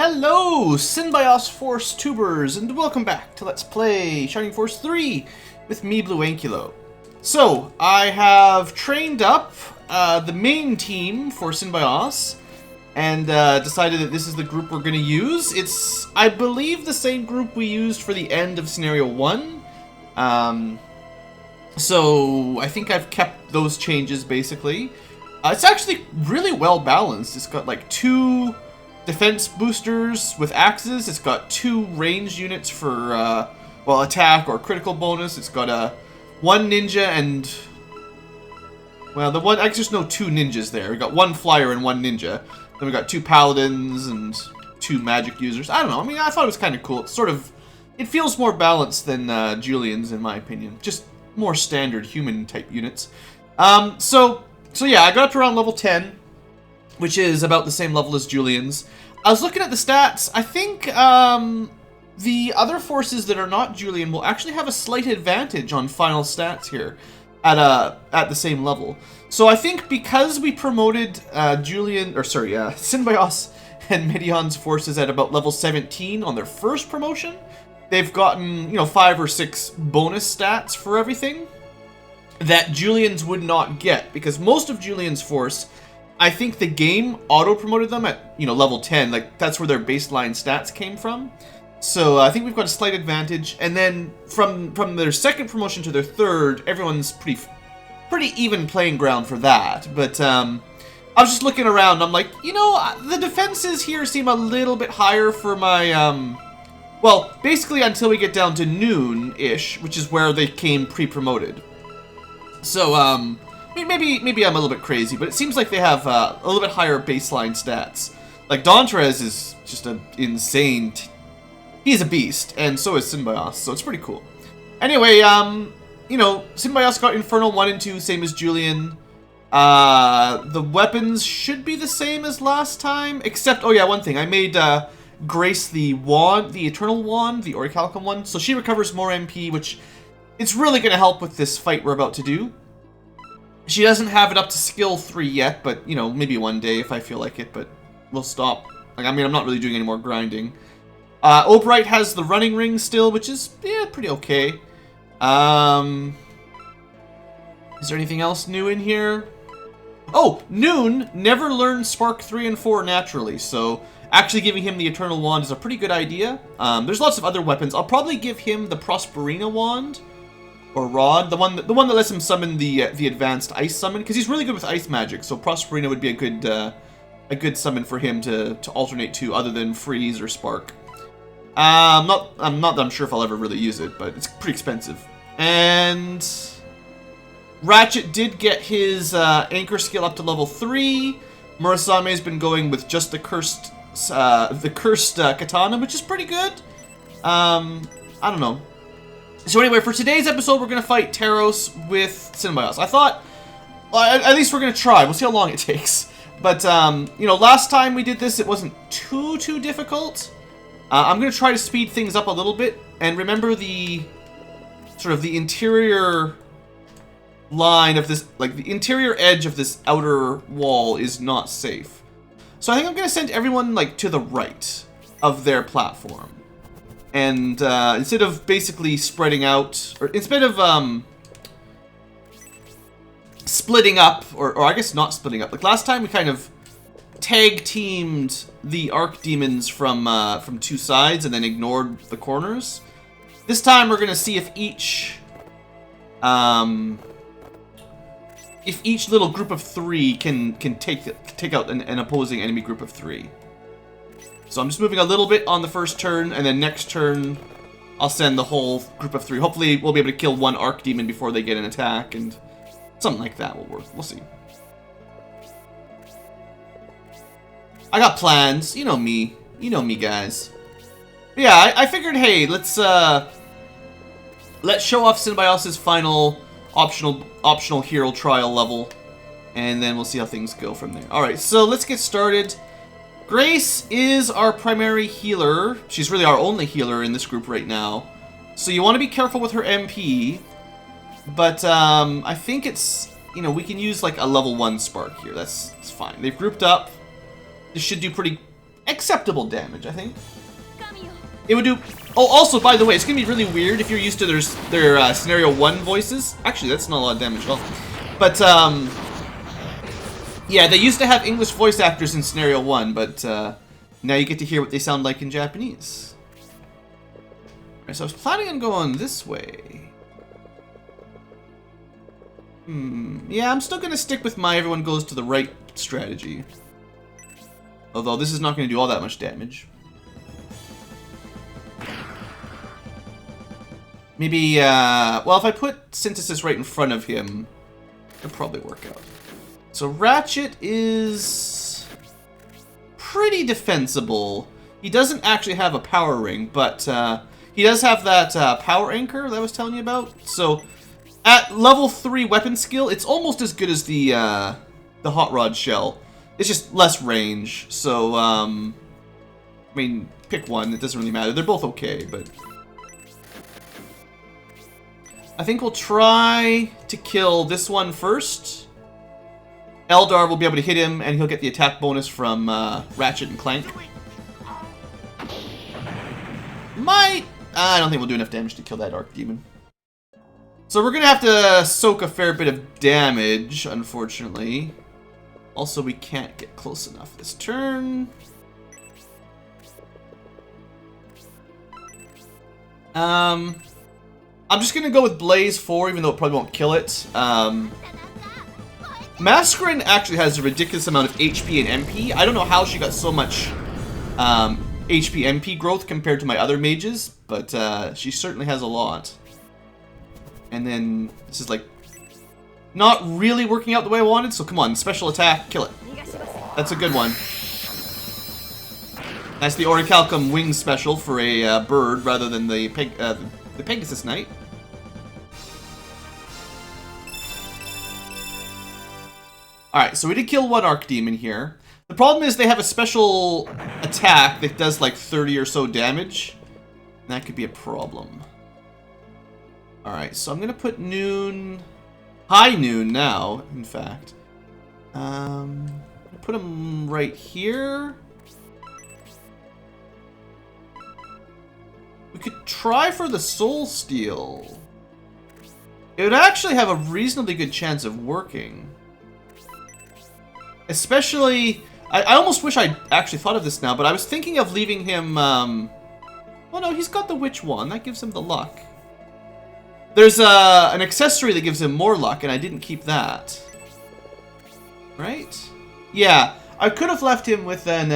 Hello, Synbios Force Tubers, and welcome back to Let's Play Shining Force 3 with me, BlueAnkylo. So, I have trained up the main team for Synbios, and decided that this is the group we're going to use. It's, I believe, the same group we used for the end of Scenario 1. So, I think I've kept those changes, basically. It's actually really well balanced. It's got like 2 defense boosters with axes. It's got 2 ranged units for, well, attack or critical bonus. It's got 1 ninja and, well, the one, actually there's no 2 ninjas there. We got 1 flyer and 1 ninja. Then we got 2 paladins and 2 magic users. I don't know. I mean, I thought it was kind of cool. It's sort of, it feels more balanced than Julian's, in my opinion. Just more standard human type units. So yeah, I got up to around level 10, which is about the same level as Julian's. I was looking at the stats. I think the other forces that are not Julian will actually have a slight advantage on final stats here at the same level. So I think because we promoted Synbios and Medion's forces at about level 17 on their first promotion, they've gotten, you know, 5 or 6 bonus stats for everything that Julian's would not get, because most of Julian's force, I think the game auto-promoted them at, you know, level 10. Like, that's where their baseline stats came from. So I think we've got a slight advantage. And then from their second promotion to their third, everyone's pretty even playing ground for that. But I was just looking around. I'm like, you know, the defenses here seem a little bit higher for my, well, basically until we get down to noon-ish, which is where they came pre-promoted. So, maybe I'm a little bit crazy, but it seems like they have a little bit higher baseline stats. Like, Teros is just an insane... he's a beast, and so is Synbios, so it's pretty cool. Anyway, you know, Synbios got Infernal 1 and 2, same as Julian. The weapons should be the same as last time, except, oh yeah, one thing. I made Grace the wand, the Eternal Wand, the Orichalcum one, so she recovers more MP, which... it's really going to help with this fight we're about to do. She doesn't have it up to skill 3 yet, but, you know, maybe one day if I feel like it, but we'll stop. Like, I mean, I'm not really doing any more grinding. Obright has the running ring still, which is, yeah, pretty okay. Is there anything else new in here? Oh, Noon never learned Spark 3 and 4 naturally, so actually giving him the Eternal Wand is a pretty good idea. There's lots of other weapons. I'll probably give him the Prosperina Wand. Or Rod, the one that lets him summon the advanced ice summon, because he's really good with ice magic. So Prosperina would be a good summon for him to alternate to, other than freeze or spark. I'm not sure if I'll ever really use it, but it's pretty expensive. And Ratchet did get his anchor skill up to level 3. Murasame's been going with just the cursed katana, which is pretty good. I don't know. So anyway, for today's episode, we're going to fight Taros with Synbios. I thought, well, at least we're going to try. We'll see how long it takes. But, you know, last time we did this, it wasn't too difficult. I'm going to try to speed things up a little bit. And remember the, sort of the interior line of this, like the interior edge of this outer wall is not safe. So I think I'm going to send everyone, like, to the right of their platform. And instead of basically spreading out, or instead of splitting up, or I guess not splitting up. Like last time, we kind of tag teamed the Archdemons from 2 sides and then ignored the corners. This time, we're gonna see if each little group of 3 can take out an opposing enemy group of 3. So I'm just moving a little bit on the first turn, and then next turn, I'll send the whole group of 3. Hopefully, we'll be able to kill 1 Archdemon before they get an attack, and something like that will work. We'll see. I got plans. You know me. You know me, guys. But yeah, I figured, hey, let's show off Synbios' final optional hero trial level, and then we'll see how things go from there. Alright, so let's get started. Grace is our primary healer. She's really our only healer in this group right now. So you want to be careful with her MP. But I think it's, you know, we can use like a level 1 spark here. That's fine. They've grouped up. This should do pretty acceptable damage, I think. It would do... Oh, also, by the way, it's going to be really weird if you're used to their Scenario 1 voices. Actually, that's not a lot of damage at all. But, yeah, they used to have English voice actors in Scenario 1, but now you get to hear what they sound like in Japanese. Alright, so I was planning on going this way. Yeah, I'm still going to stick with my everyone goes to the right strategy. Although this is not going to do all that much damage. Maybe, well, if I put Synthesis right in front of him, it'll probably work out. So Ratchet is pretty defensible. He doesn't actually have a power ring, but he does have that power anchor that I was telling you about. So at level 3 weapon skill, it's almost as good as the Hot Rod Shell. It's just less range. So, I mean, pick one. It doesn't really matter. They're both okay, but... I think we'll try to kill this one first. Eldar will be able to hit him, and he'll get the attack bonus from Ratchet and Clank. I don't think we'll do enough damage to kill that Archdemon. So we're going to have to soak a fair bit of damage, unfortunately. Also, we can't get close enough this turn. I'm just going to go with Blaze 4, even though it probably won't kill it. Mascarin actually has a ridiculous amount of HP and MP. I don't know how she got so much HP MP growth compared to my other mages, but she certainly has a lot. And then this is like not really working out the way I wanted, so come on, special attack, kill it. That's a good one. That's the Orichalcum wing special for a bird rather than the Pegasus Knight. Alright, so we did kill one Archdemon here. The problem is they have a special attack that does like 30 or so damage. That could be a problem. Alright, so I'm going to put Noon... High Noon now, in fact. Put him right here. We could try for the Soul Steal. It would actually have a reasonably good chance of working. Especially... I almost wish I actually thought of this now, but I was thinking of leaving him... Well, no, he's got the Witch Wand. That gives him the luck. There's an accessory that gives him more luck, and I didn't keep that. Right? Yeah, I could have left him with an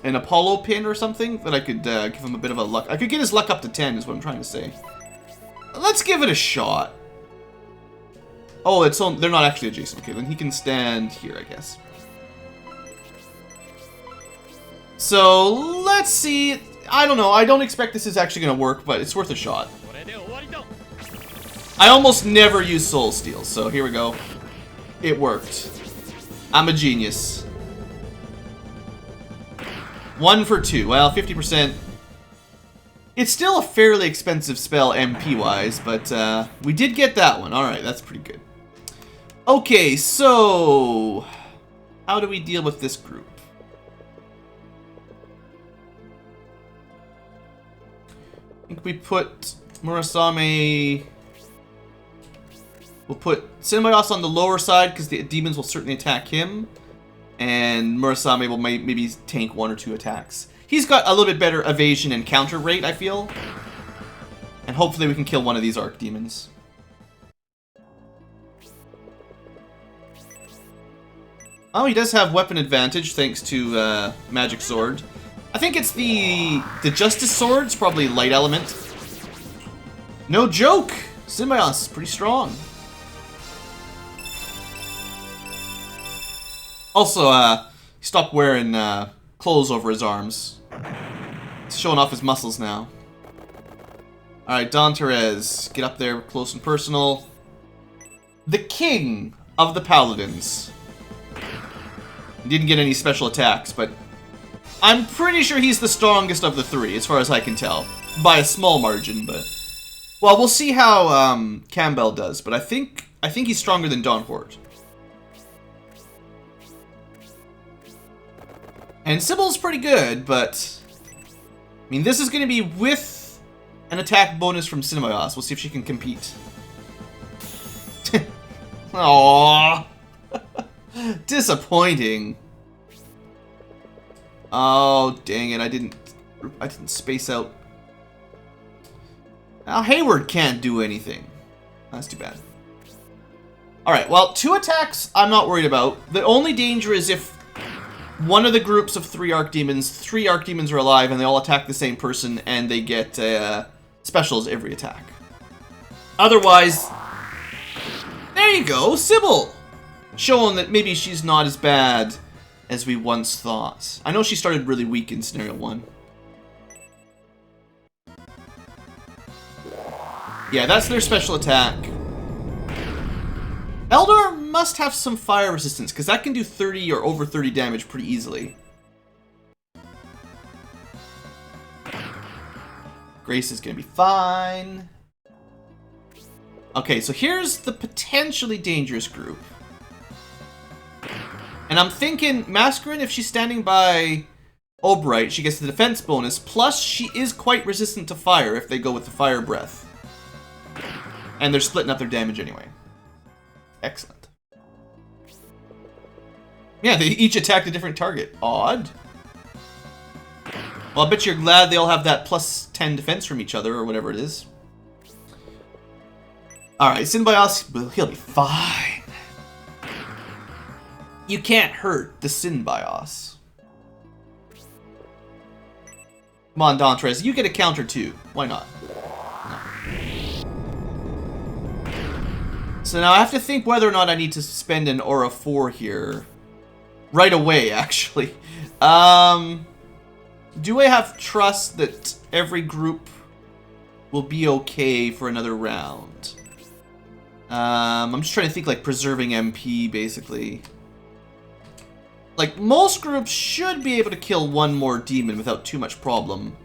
Apollo pin or something that I could give him a bit of a luck. I could get his luck up to 10 is what I'm trying to say. Let's give it a shot. Oh, they're not actually adjacent. Okay, then he can stand here, I guess. So, let's see. I don't know. I don't expect this is actually going to work, but it's worth a shot. I almost never use Soul Steal, so here we go. It worked. I'm a genius. 1 for 2. Well, 50%. It's still a fairly expensive spell MP-wise, but we did get that one. Alright, that's pretty good. Okay, so... how do we deal with this group? I think we put Murasame... We'll put Symbios on the lower side because the demons will certainly attack him. And Murasame will maybe tank 1 or 2 attacks. He's got a little bit better evasion and counter rate, I feel. And hopefully we can kill one of these Archdemons. Oh, he does have weapon advantage thanks to Magic Sword. I think it's the Justice Sword. It's probably light element. No joke! Symbios, pretty strong. Also, he stopped wearing clothes over his arms. He's showing off his muscles now. Alright, Don Teres, get up there close and personal. The King of the Paladins. He didn't get any special attacks, but I'm pretty sure he's the strongest of the 3, as far as I can tell. By a small margin, but... well, we'll see how Campbell does, but I think he's stronger than Don Hort. And Sybil's pretty good, but... I mean, this is going to be with an attack bonus from Synbios. We'll see if she can compete. Aww. Disappointing. Oh, dang it. I didn't space out. Now Hayward can't do anything. That's too bad. Alright, well, 2 attacks I'm not worried about. The only danger is if one of the groups of 3 Archdemons are alive and they all attack the same person and they get specials every attack. Otherwise, there you go, Sybil! Showing that maybe she's not as bad as we once thought. I know she started really weak in Scenario 1. Yeah, that's their special attack. Eldar must have some fire resistance, because that can do 30 or over 30 damage pretty easily. Grace is going to be fine. Okay, so here's the potentially dangerous group. And I'm thinking Masquerade, if she's standing by Obright, she gets the defense bonus, plus she is quite resistant to fire if they go with the fire breath. And they're splitting up their damage anyway. Excellent. Yeah, they each attacked a different target. Odd. Well, I bet you're glad they all have that plus 10 defense from each other, or whatever it is. Alright, Synbios, well, he'll be fine. You can't hurt the Synbios. Come on, Dantres, you get a counter too. Why not? No. So now I have to think whether or not I need to spend an Aura 4 here. Right away, actually. Do I have trust that every group will be okay for another round? I'm just trying to think, like, preserving MP, basically. Like, most groups should be able to kill one more demon without too much problem.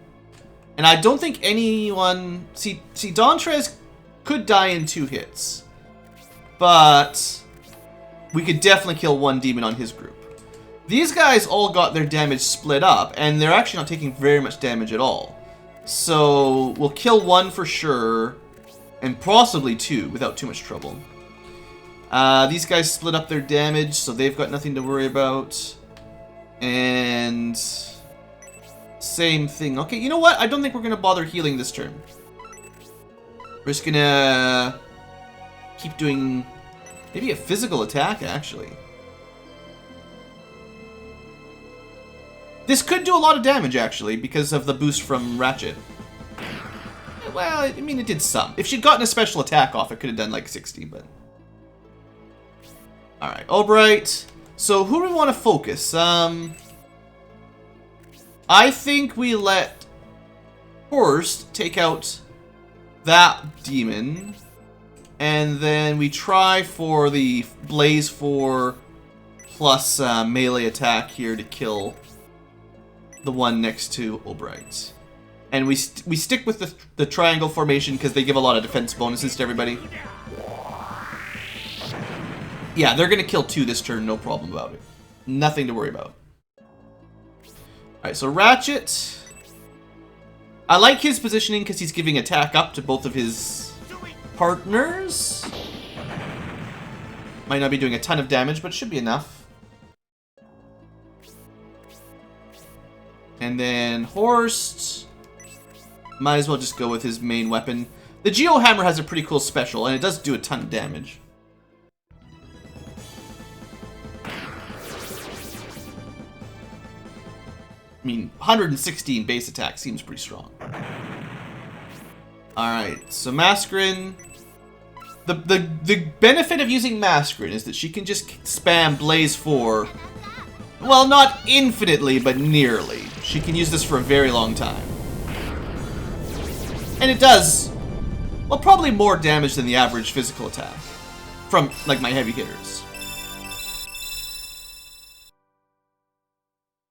And I don't think anyone... See, Dantres could die in 2 hits. But we could definitely kill one demon on his group. These guys all got their damage split up, and they're actually not taking very much damage at all. So we'll kill 1 for sure, and possibly 2 without too much trouble. These guys split up their damage, so they've got nothing to worry about. And same thing. Okay, you know what? I don't think we're going to bother healing this turn. We're just going to keep doing maybe a physical attack, actually. This could do a lot of damage, actually, because of the boost from Ratchet. Well, I mean, it did some. If she'd gotten a special attack off, it could have done like 60, but... Alright, Obright. So, who do we want to focus? I think we let Horst take out that demon. And then we try for the Blaze 4 plus melee attack here to kill the one next to Obright. And we stick with the triangle formation because they give a lot of defense bonuses to everybody. Yeah, they're going to kill 2 this turn, no problem about it. Nothing to worry about. Alright, so Ratchet. I like his positioning because he's giving attack up to both of his partners. Might not be doing a ton of damage, but should be enough. And then Horst. Might as well just go with his main weapon. The Geohammer has a pretty cool special, and it does do a ton of damage. I mean, 116 base attack seems pretty strong. Alright, so Masquerin. The benefit of using Masquerin is that she can just spam Blaze 4. Well, not infinitely, but nearly. She can use this for a very long time. And it does, well, probably more damage than the average physical attack from, like, my heavy hitters.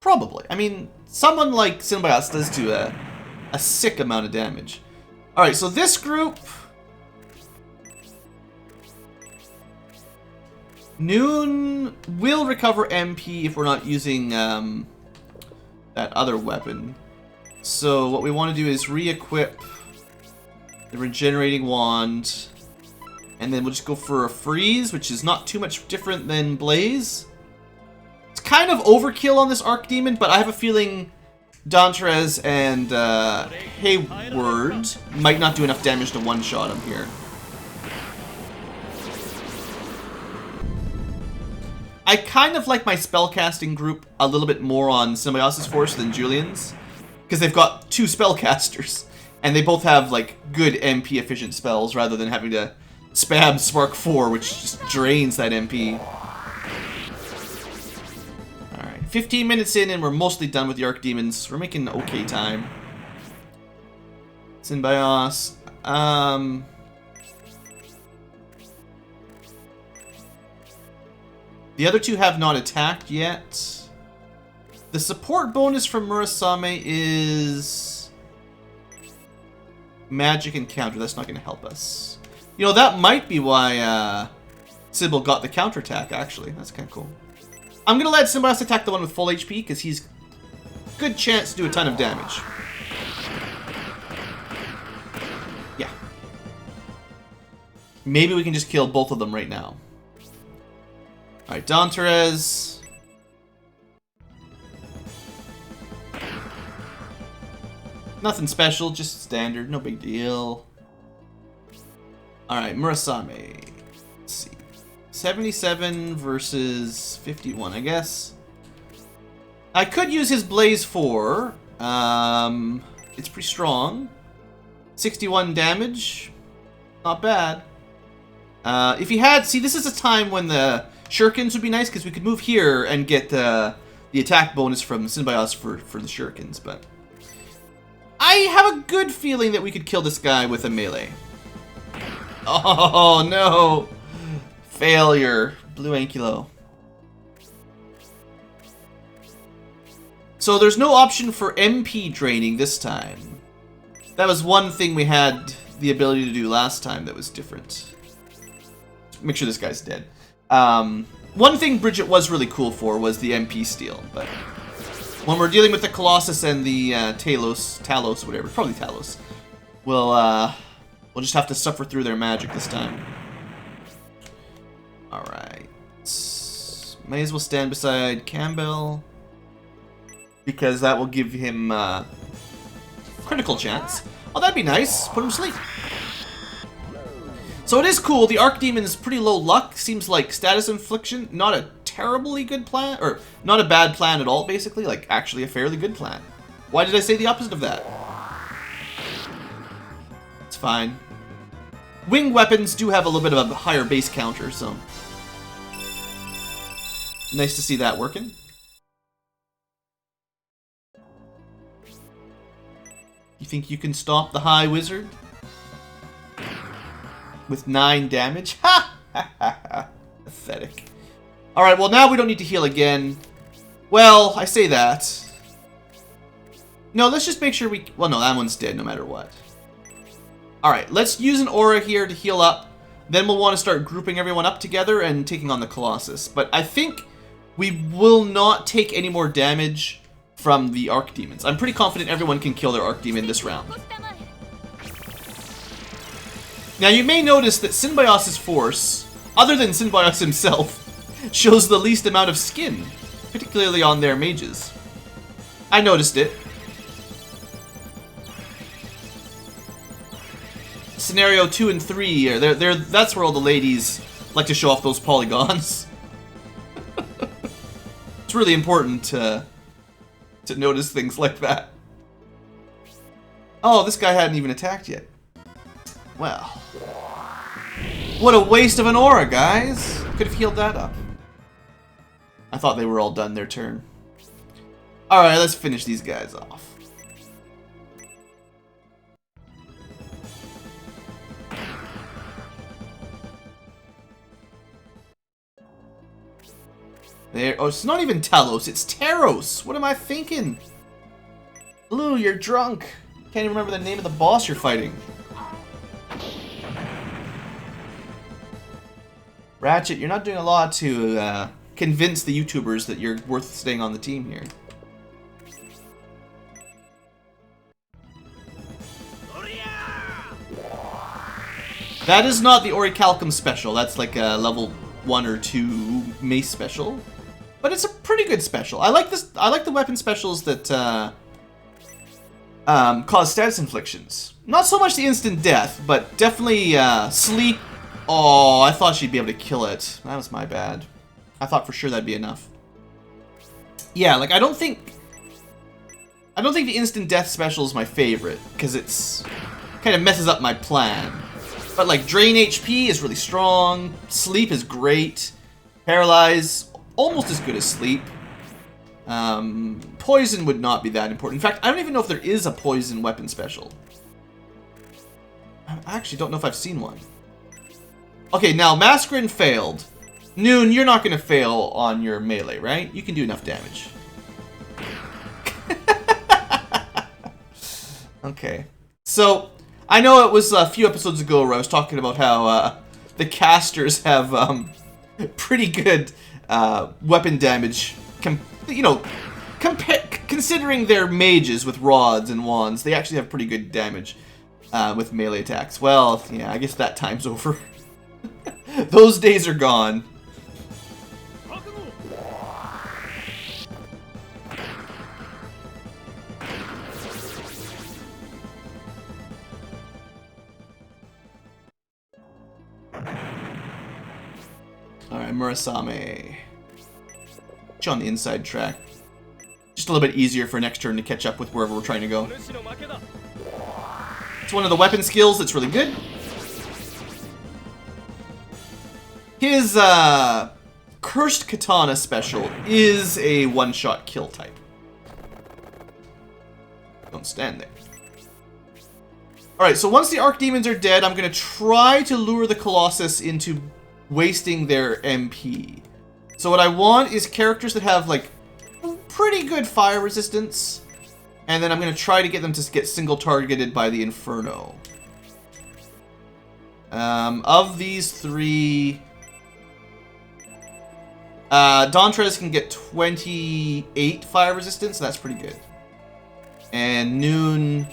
Probably. I mean, someone like Synbios does do a sick amount of damage. Alright, so this group... Noon will recover MP if we're not using that other weapon. So what we want to do is re-equip the regenerating wand, and then we'll just go for a freeze, which is not too much different than Blaze. It's kind of overkill on this Archdemon, but I have a feeling Dantrez and Hayward might not do enough damage to one-shot him here. I kind of like my spellcasting group a little bit more on Symbios' force than Julian's, because they've got 2 spellcasters, and they both have like good MP efficient spells rather than having to spam Spark 4, which just drains that MP. Alright, 15 minutes in and we're mostly done with the Archdemons. We're making okay time. Synbios. The other 2 have not attacked yet. The support bonus from Murasame is magic and counter. That's not going to help us. You know, that might be why Sybil got the counterattack, actually. That's kind of cool. I'm going to let Symbios attack the one with full HP, because he's good chance to do a ton of damage. Yeah. Maybe we can just kill both of them right now. Alright, Dantrez. Nothing special, just standard, no big deal. Alright, Murasame. Let's see. 77 versus 51, I guess. I could use his Blaze 4. It's pretty strong. 61 damage. Not bad. If he had... See, this is a time when the Shurikens would be nice, because we could move here and get the attack bonus from Synbios for the Shurikens, but... I have a good feeling that we could kill this guy with a melee. Oh, no! Failure. BlueAnkylo. So there's no option for MP draining this time. That was one thing we had the ability to do last time that was different. Make sure this guy's dead. One thing Bridget was really cool for was the MP steal, but when we're dealing with the Colossus and the Talos, whatever, probably Talos, we'll just have to suffer through their magic this time. Alright. May as well stand beside Campbell, because that will give him critical chance. Oh, that'd be nice. Put him to sleep. So it is cool. The Archdemon is pretty low luck. Seems like status infliction. Not a terribly good plan. Or not a bad plan at all, basically. Like, actually a fairly good plan. Why did I say the opposite of that? It's fine. Winged weapons do have a little bit of a higher base counter, so... Nice to see that working. You think you can stop the High Wizard? With 9 damage? Ha! Ha ha ha. Pathetic. Alright, well now we don't need to heal again. Well, I say that. No, let's just make sure we... Well, no, that one's dead no matter what. Alright, let's use an aura here to heal up. Then we'll want to start grouping everyone up together and taking on the Colossus. But I think we will not take any more damage from the Archdemons. I'm pretty confident everyone can kill their Archdemon this round. Now you may notice that Synbios' force, other than Synbios himself, shows the least amount of skin, particularly on their mages. I noticed it. Scenario 2 and 3, that's where all the ladies like to show off those polygons. It's really important to notice things like that. Oh, this guy hadn't even attacked yet. Well, what a waste of an aura, guys. Could have healed that up. I thought they were all done their turn. Alright, let's finish these guys off. There. Oh, it's not even Talos, it's Teros. What am I thinking? Blue, you're drunk. Can't even remember the name of the boss you're fighting. Ratchet, you're not doing a lot to convince the YouTubers that you're worth staying on the team here. That is not the Orichalcum special. That's like a level 1 or 2 mace special. But it's a pretty good special. I like this. I like the weapon specials that cause status inflictions. Not so much the instant death, but definitely sleep. Oh, I thought she'd be able to kill it. That was my bad. I thought for sure that'd be enough. Yeah, like I don't think the instant death special is my favorite because it's kind of messes up my plan. But like drain HP is really strong. Sleep is great. Paralyze, almost as good as sleep. Poison would not be that important. In fact, I don't even know if there is a poison weapon special. I actually don't know if I've seen one. Okay, now Masquerin failed. Noon, you're not going to fail on your melee, right? You can do enough damage. Okay. So, I know it was a few episodes ago where I was talking about how the casters have pretty good weapon damage. Considering they're mages with rods and wands, they actually have pretty good damage with melee attacks. Well, yeah, I guess that time's over. Those days are gone. Alright, Murasame. She's on the inside track. Just a little bit easier for next turn to catch up with wherever we're trying to go. It's one of the weapon skills that's really good. His Cursed Katana special is a one-shot kill type. Don't stand there. Alright, so once the Archdemons are dead, I'm going to try to lure the Colossus into wasting their MP. So what I want is characters that have, like, pretty good fire resistance. And then I'm going to try to get them to get single-targeted by the Inferno. Of these three... Dawntress can get 28 fire resistance, so that's pretty good. And Noon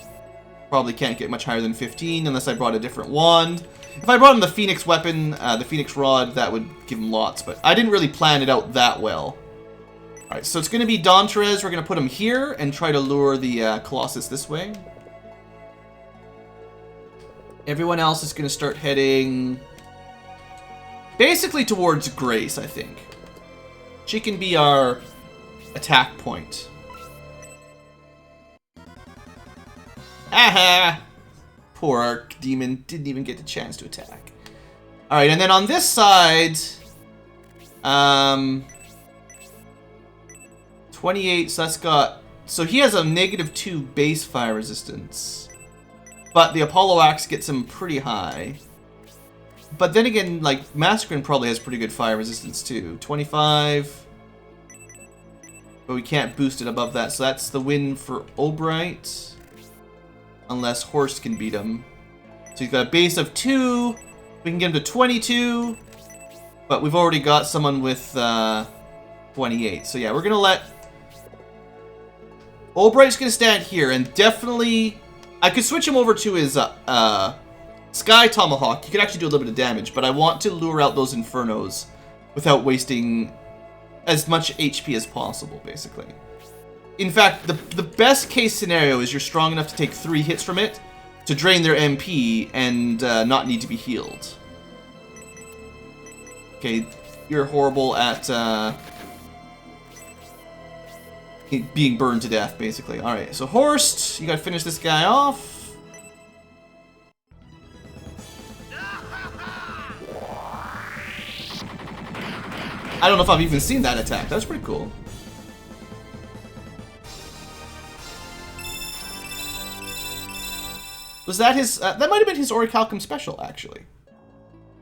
probably can't get much higher than 15 unless I brought a different wand. If I brought him the Phoenix weapon, the Phoenix rod, that would give him lots, but I didn't really plan it out that well. Alright, so it's going to be Dawntress. We're going to put him here and try to lure the Colossus this way. Everyone else is going to start heading basically towards Grace, I think. She can be our attack point. Aha! Poor Archdemon didn't even get the chance to attack. Alright, and then on this side... 28, so that's got... So he has a -2 base fire resistance. But the Apollo Axe gets him pretty high. But then again, like, Masquerin probably has pretty good fire resistance too. 25. But we can't boost it above that, so that's the win for Obright. Unless Horst can beat him. So he's got a base of 2. We can get him to 22. But we've already got someone with 28. So yeah, we're going to let... Obright's going to stand here, and definitely... I could switch him over to his Sky Tomahawk. He could actually do a little bit of damage, but I want to lure out those Infernos without wasting as much HP as possible, basically. In fact, the best case scenario is you're strong enough to take 3 hits from it to drain their MP and not need to be healed. Okay, you're horrible at being burned to death, basically. Alright, so Horst, you gotta finish this guy off. I don't know if I've even seen that attack. That was pretty cool. Was that his... that might have been his Orichalcum special, actually.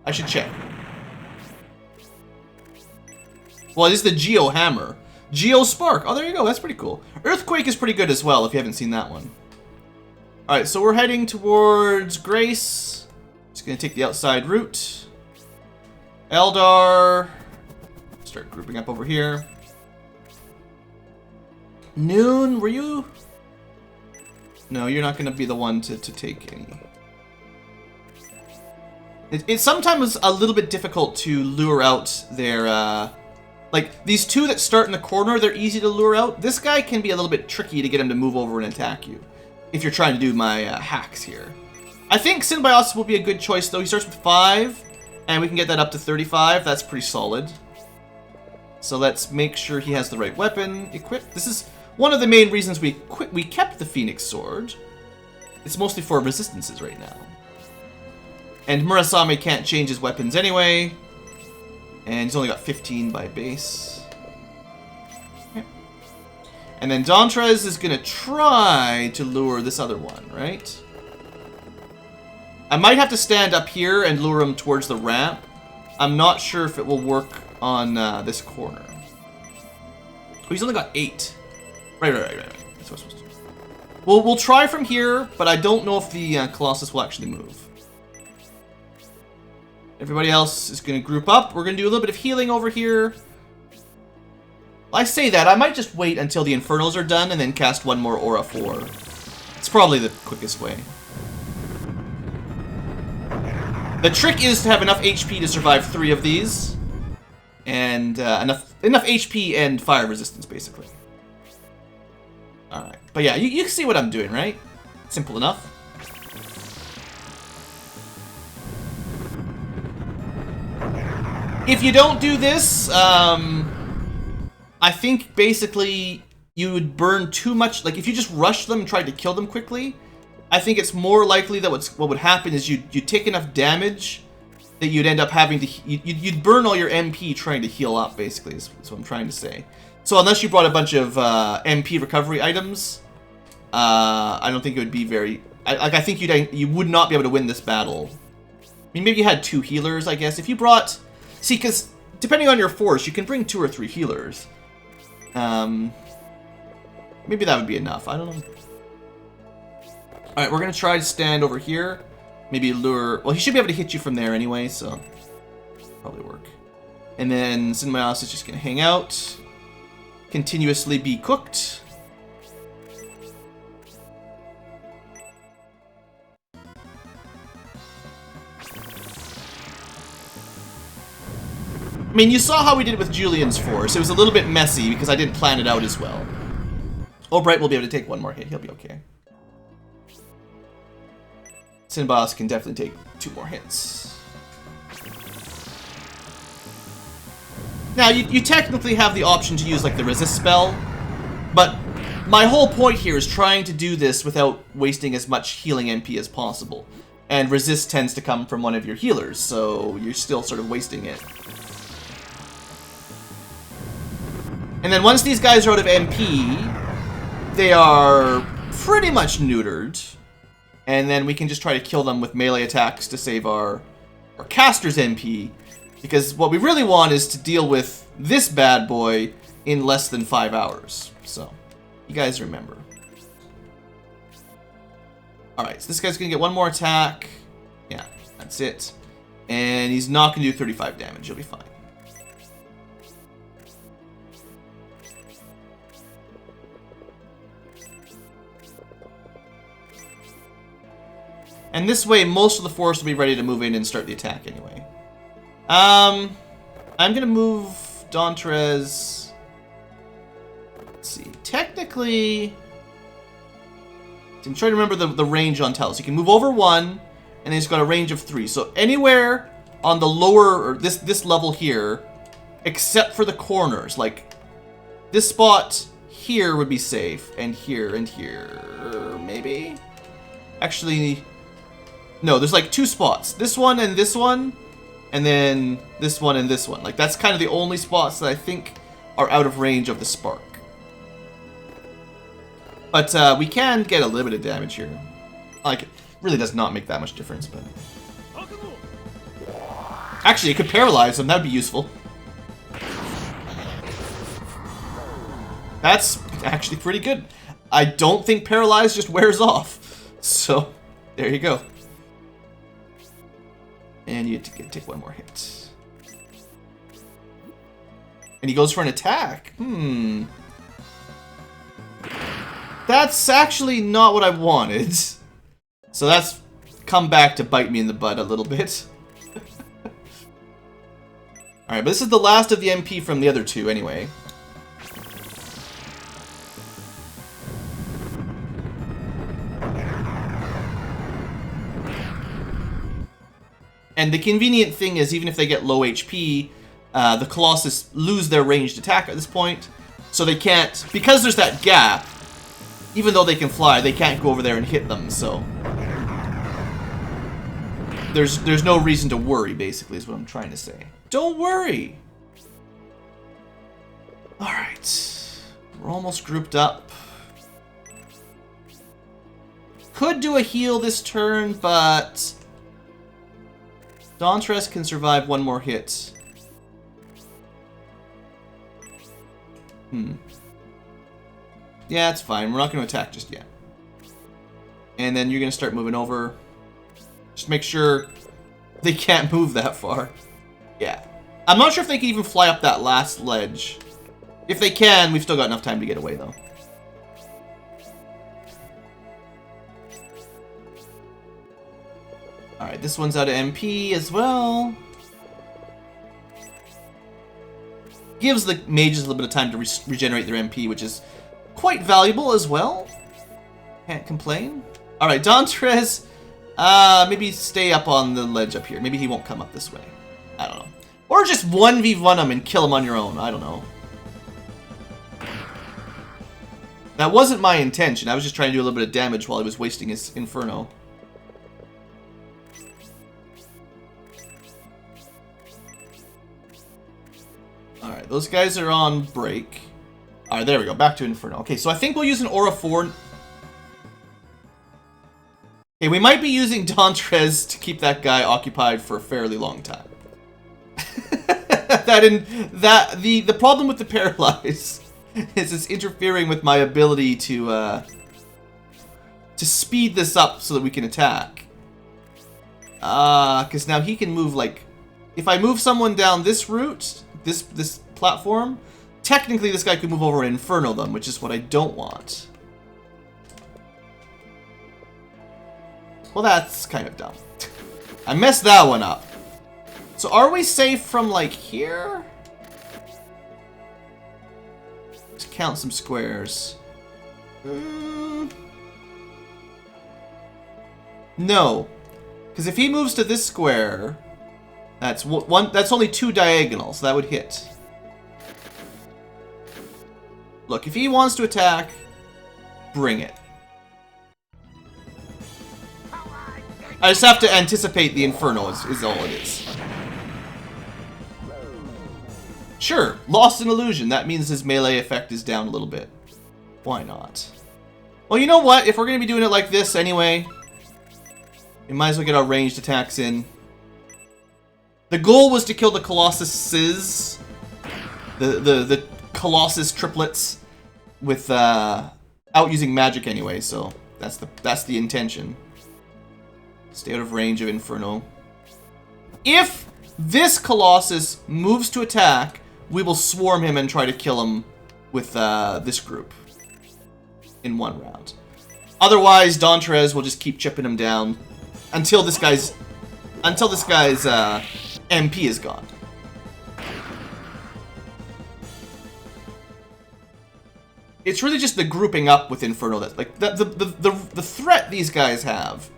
I should check. Well, it is the Geo Hammer. Geo Spark. Oh, there you go. That's pretty cool. Earthquake is pretty good as well, if you haven't seen that one. Alright, so we're heading towards Grace. Just going to take the outside route. Eldar. Start grouping up over here. Noon, were you... No, you're not going to be the one to take any. It's sometimes a little bit difficult to lure out their, like, these two that start in the corner, they're easy to lure out. This guy can be a little bit tricky to get him to move over and attack you, if you're trying to do my hacks here. I think Synbios will be a good choice, though. He starts with 5, and we can get that up to 35. That's pretty solid. So let's make sure he has the right weapon equipped. This is one of the main reasons we kept the Phoenix Sword. It's mostly for resistances right now. And Murasame can't change his weapons anyway. And he's only got 15 by base. Okay. And then Dantrez is going to try to lure this other one, right? I might have to stand up here and lure him towards the ramp. I'm not sure if it will work on this corner. Oh, he's only got 8. Right. That's what I'm supposed to do. We'll try from here, but I don't know if the Colossus will actually move. Everybody else is going to group up. We're going to do a little bit of healing over here. I say that. I might just wait until the Infernals are done and then cast one more Aura 4. It's probably the quickest way. The trick is to have enough HP to survive 3 of these. And enough HP and fire resistance, basically. Alright. But yeah, you see what I'm doing, right? Simple enough. If you don't do this, I think basically you would burn too much. Like, if you just rush them and tried to kill them quickly, I think it's more likely that what would happen is you'd take enough damage that you'd end up having to... You'd burn all your MP trying to heal up, basically, is what I'm trying to say. So unless you brought a bunch of MP recovery items, I don't think it would be very... I think you would not be able to win this battle. I mean, maybe you had 2 healers, I guess. If you brought... See, because depending on your force, you can bring 2 or 3 healers. Maybe that would be enough. I don't know. Alright, we're going to try to stand over here. Maybe lure... Well, he should be able to hit you from there anyway, so... Probably work. And then Synbios is just going to hang out. Continuously be cooked. I mean, you saw how we did it with Julian's force. It was a little bit messy because I didn't plan it out as well. Albright will be able to take 1 more hit. He'll be okay. Synbios can definitely take 2 more hits. Now, you technically have the option to use, like, the resist spell, but my whole point here is trying to do this without wasting as much healing MP as possible. And resist tends to come from one of your healers, so you're still sort of wasting it. And then once these guys are out of MP, they are pretty much neutered. And then we can just try to kill them with melee attacks to save our caster's MP. Because what we really want is to deal with this bad boy in less than 5 hours. So, you guys remember. Alright, so this guy's going to get 1 more attack. Yeah, that's it. And he's not going to do 35 damage. He'll be fine. And this way, most of the force will be ready to move in and start the attack anyway. I'm gonna move Dantrez. Let's see. Technically, I'm trying to remember the range on Teros. You can move over 1, and then he's got a range of 3. So anywhere on the lower, or this level here, except for the corners, like this spot here would be safe, and here, maybe? Actually, no, there's like 2 spots. This one, and then this one and this one. Like, that's kind of the only spots that I think are out of range of the spark. But we can get a little bit of damage here. Like, it really does not make that much difference, but... Actually, it could paralyze them. That would be useful. That's actually pretty good. I don't think paralyze just wears off. So, there you go. And you take 1 more hit. And he goes for an attack. That's actually not what I wanted. So that's come back to bite me in the butt a little bit. Alright, but this is the last of the MP from the other two, anyway. And the convenient thing is, even if they get low HP, the Colossus lose their ranged attack at this point. So they can't, because there's that gap, even though they can fly, they can't go over there and hit them, so... There's no reason to worry, basically, is what I'm trying to say. Don't worry! Alright. We're almost grouped up. Could do a heal this turn, but... Dauntress can survive one more hit. Yeah, it's fine. We're not going to attack just yet. And then you're going to start moving over. Just make sure they can't move that far. Yeah. I'm not sure if they can even fly up that last ledge. If they can, we've still got enough time to get away, though. Alright, this one's out of MP as well. Gives the mages a little bit of time to regenerate their MP, which is quite valuable as well. Can't complain. Alright, Dauntress, maybe stay up on the ledge up here. Maybe he won't come up this way. I don't know. Or just 1v1 him and kill him on your own. I don't know. That wasn't my intention. I was just trying to do a little bit of damage while he was wasting his Inferno. Alright, those guys are on break. Alright, there we go. Back to Inferno. Okay, so I think we'll use an Aura 4. Okay, we might be using Dauntress to keep that guy occupied for a fairly long time. The problem with the Paralyze is it's interfering with my ability to speed this up so that we can attack. Because now he can move, like... If I move someone down this route, this platform, technically this guy could move over and Inferno them, which is what I don't want. Well, that's kind of dumb. I messed that one up. So are we safe from, like, here? Let's count some squares. No. Because if he moves to this square, that's one. That's only 2 diagonals. So that would hit. Look, if he wants to attack, bring it. I just have to anticipate the Inferno is all it is. Sure, lost an illusion. That means his melee effect is down a little bit. Why not? Well, you know what? If we're going to be doing it like this anyway, we might as well get our ranged attacks in. The goal was to kill the Colossuses, the Colossus triplets, without using magic anyway. So that's the intention. Stay out of range of Inferno. If this Colossus moves to attack, we will swarm him and try to kill him with this group in one round. Otherwise, Dauntress will just keep chipping him down until this guy's MP is gone. It's really just the grouping up with Inferno that's like the threat these guys have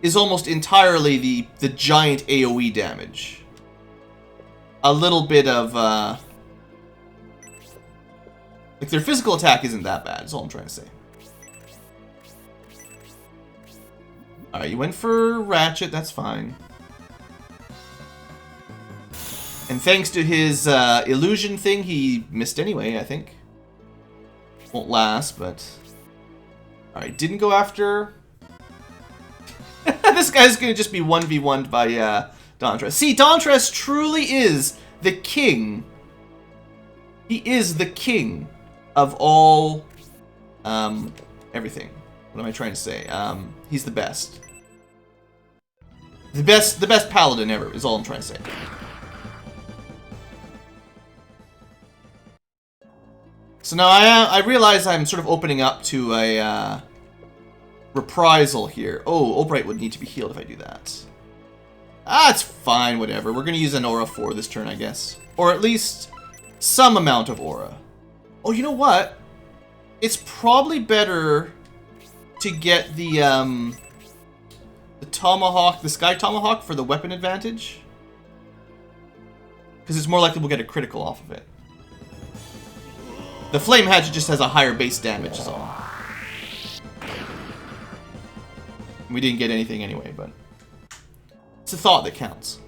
is almost entirely the giant AoE damage. A little bit of like their physical attack isn't that bad, is all I'm trying to say. Alright, you went for Ratchet, that's fine. And thanks to his illusion thing, he missed anyway, I think. Won't last, but... Alright, didn't go after... This guy's gonna just be 1v1'd by Dauntress. See, Dauntress truly is the king. He is the king of all everything. What am I trying to say? He's the best. The best paladin ever is all I'm trying to say. So now I realize I'm sort of opening up to a reprisal here. Oh, Obright would need to be healed if I do that. Ah, it's fine, whatever. We're going to use an Aura 4 this turn, I guess. Or at least some amount of aura. Oh, you know what? It's probably better to get the tomahawk, the sky tomahawk for the weapon advantage. Because it's more likely we'll get a critical off of it. The flame hatchet just has a higher base damage is all. We didn't get anything anyway, but it's a thought that counts.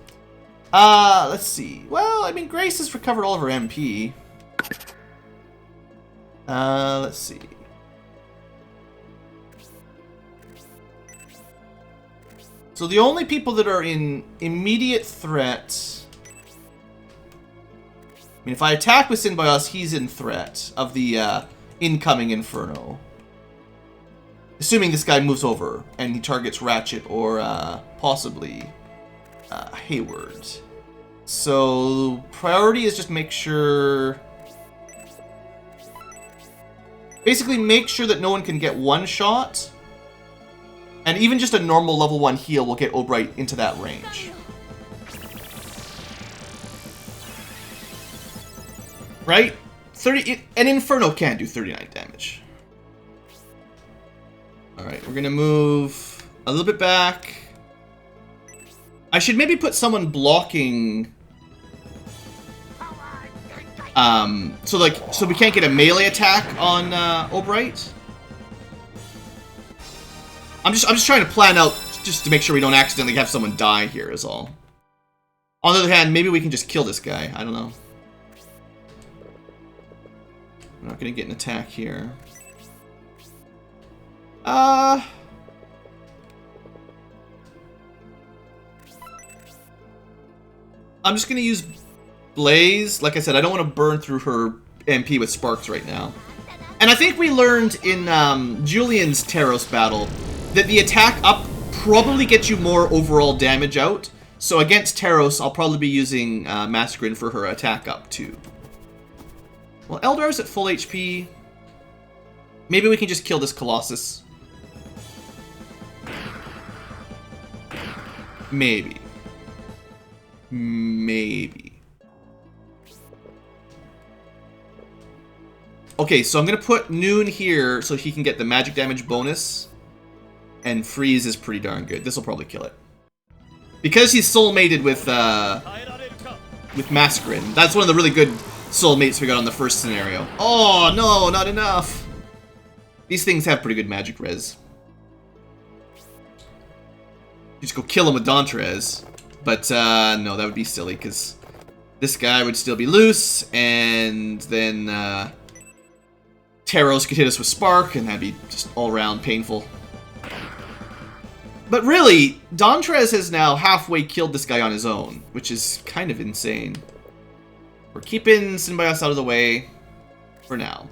Let's see. Well, I mean, Grace has recovered all of her MP. Let's see. So the only people that are in immediate threat... I mean, if I attack with Synbios, he's in threat of the incoming Inferno. Assuming this guy moves over and he targets Ratchet or possibly Hayward. So priority is just make sure... Basically make sure that no one can get one shot. And even just a normal level 1 heal will get Obright into that range. Right? An Inferno can do 39 damage. Alright, we're gonna move a little bit back. I should maybe put someone blocking... so we can't get a melee attack on Obright. I'm just trying to plan out just to make sure we don't accidentally have someone die here is all. On the other hand, maybe we can just kill this guy. I don't know. We're not gonna get an attack here. I'm just gonna use Blaze. Like I said, I don't want to burn through her MP with Sparks right now. And I think we learned in Julian's Taros battle that the attack up probably gets you more overall damage out. So against Teros, I'll probably be using Massacrin for her attack up too. Well, Eldar's at full HP. Maybe we can just kill this Colossus. Maybe. Maybe. Okay, so I'm going to put Noon here so he can get the magic damage bonus. And Freeze is pretty darn good. This will probably kill it. Because he's soulmated with Massacrin. That's one of the really good soulmates we got on the first scenario. Oh, no, not enough. These things have pretty good magic res. You just go kill him with Dauntrez. But, no, that would be silly, because this guy would still be loose, and then, Taros could hit us with Spark, and that'd be just all-around painful. But really, Dauntrez has now halfway killed this guy on his own, which is kind of insane. We're keeping Synbios out of the way for now.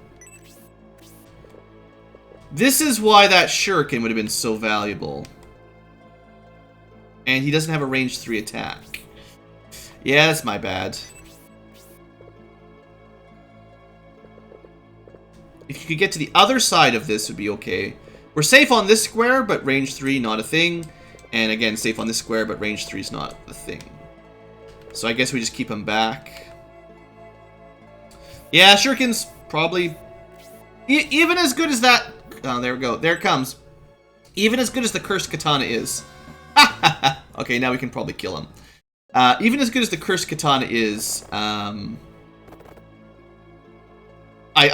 This is why that Shuriken would have been so valuable. And he doesn't have a range 3 attack. Yeah, that's my bad. If you could get to the other side of this, it would be okay. We're safe on this square, but range 3 not a thing. And again, safe on this square, but range 3 is not a thing. So I guess we just keep him back. Yeah, Shuriken's probably... even as good as that... Oh, there we go. There it comes. Even as good as the Cursed Katana is. Okay, now we can probably kill him. Even as good as the Cursed Katana is, I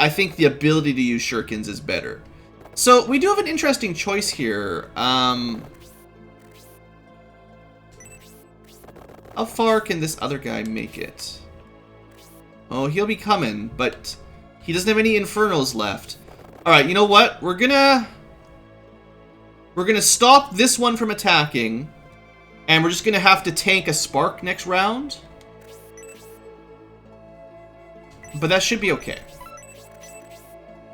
think the ability to use Shurikens is better. So, we do have an interesting choice here. How far can this other guy make it? Oh, he'll be coming, but he doesn't have any Infernos left. Alright, you know what? We're gonna stop this one from attacking, and we're just gonna have to tank a Spark next round. But that should be okay.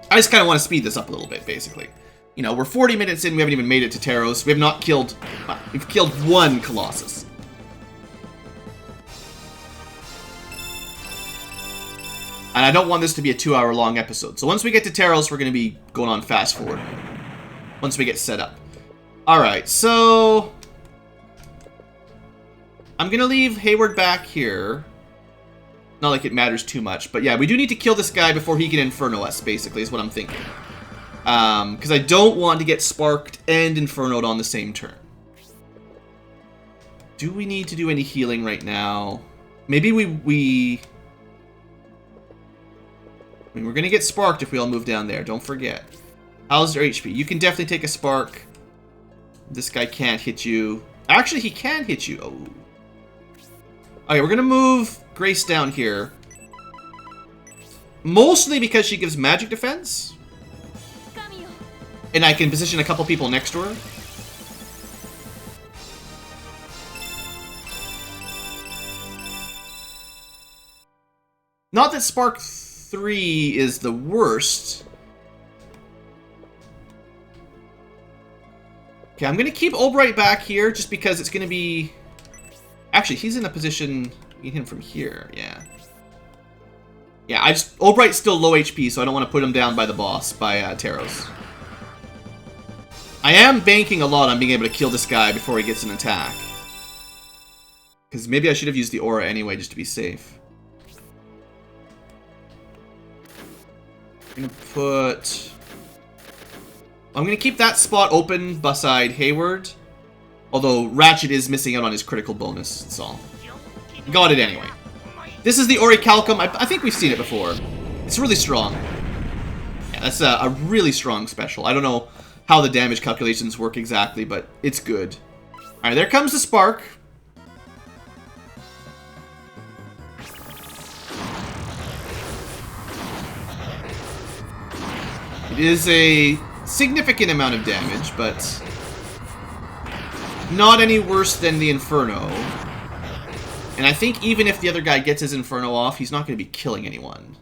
I just kind of want to speed this up a little bit, basically. You know, we're 40 minutes in, we haven't even made it to Taros. We have not killed... we've killed one Colossus. And I don't want this to be a 2-hour-long episode. So once we get to Taros, we're going to be going on fast forward. Once we get set up. Alright, so... I'm going to leave Hayward back here. Not like it matters too much. But yeah, we do need to kill this guy before he can Inferno us, basically, is what I'm thinking. Because I don't want to get Sparked and Infernoed on the same turn. Do we need to do any healing right now? Maybe I mean, we're going to get Sparked if we all move down there. Don't forget. How's their HP? You can definitely take a Spark. This guy can't hit you. Actually, he can hit you. Oh. Okay, we're going to move Grace down here. Mostly because she gives magic defense. And I can position a couple people next to her. Not that Spark 3 is the worst. Okay, I'm going to keep Albright back here just because it's going to be... Actually, he's in a position... Get him from here, yeah. Yeah, Albright's still low HP, so I don't want to put him down by the boss, by Taros. I am banking a lot on being able to kill this guy before he gets an attack. Because maybe I should have used the aura anyway, just to be safe. I'm gonna keep that spot open beside Hayward. Although Ratchet is missing out on his critical bonus, that's all. Got it anyway. This is the Orichalcum. I think we've seen it before. It's really strong. Yeah, that's a really strong special. I don't know how the damage calculations work exactly, but it's good. Alright, there comes the Spark. It is a significant amount of damage, but not any worse than the Inferno. And I think even if the other guy gets his Inferno off, he's not going to be killing anyone.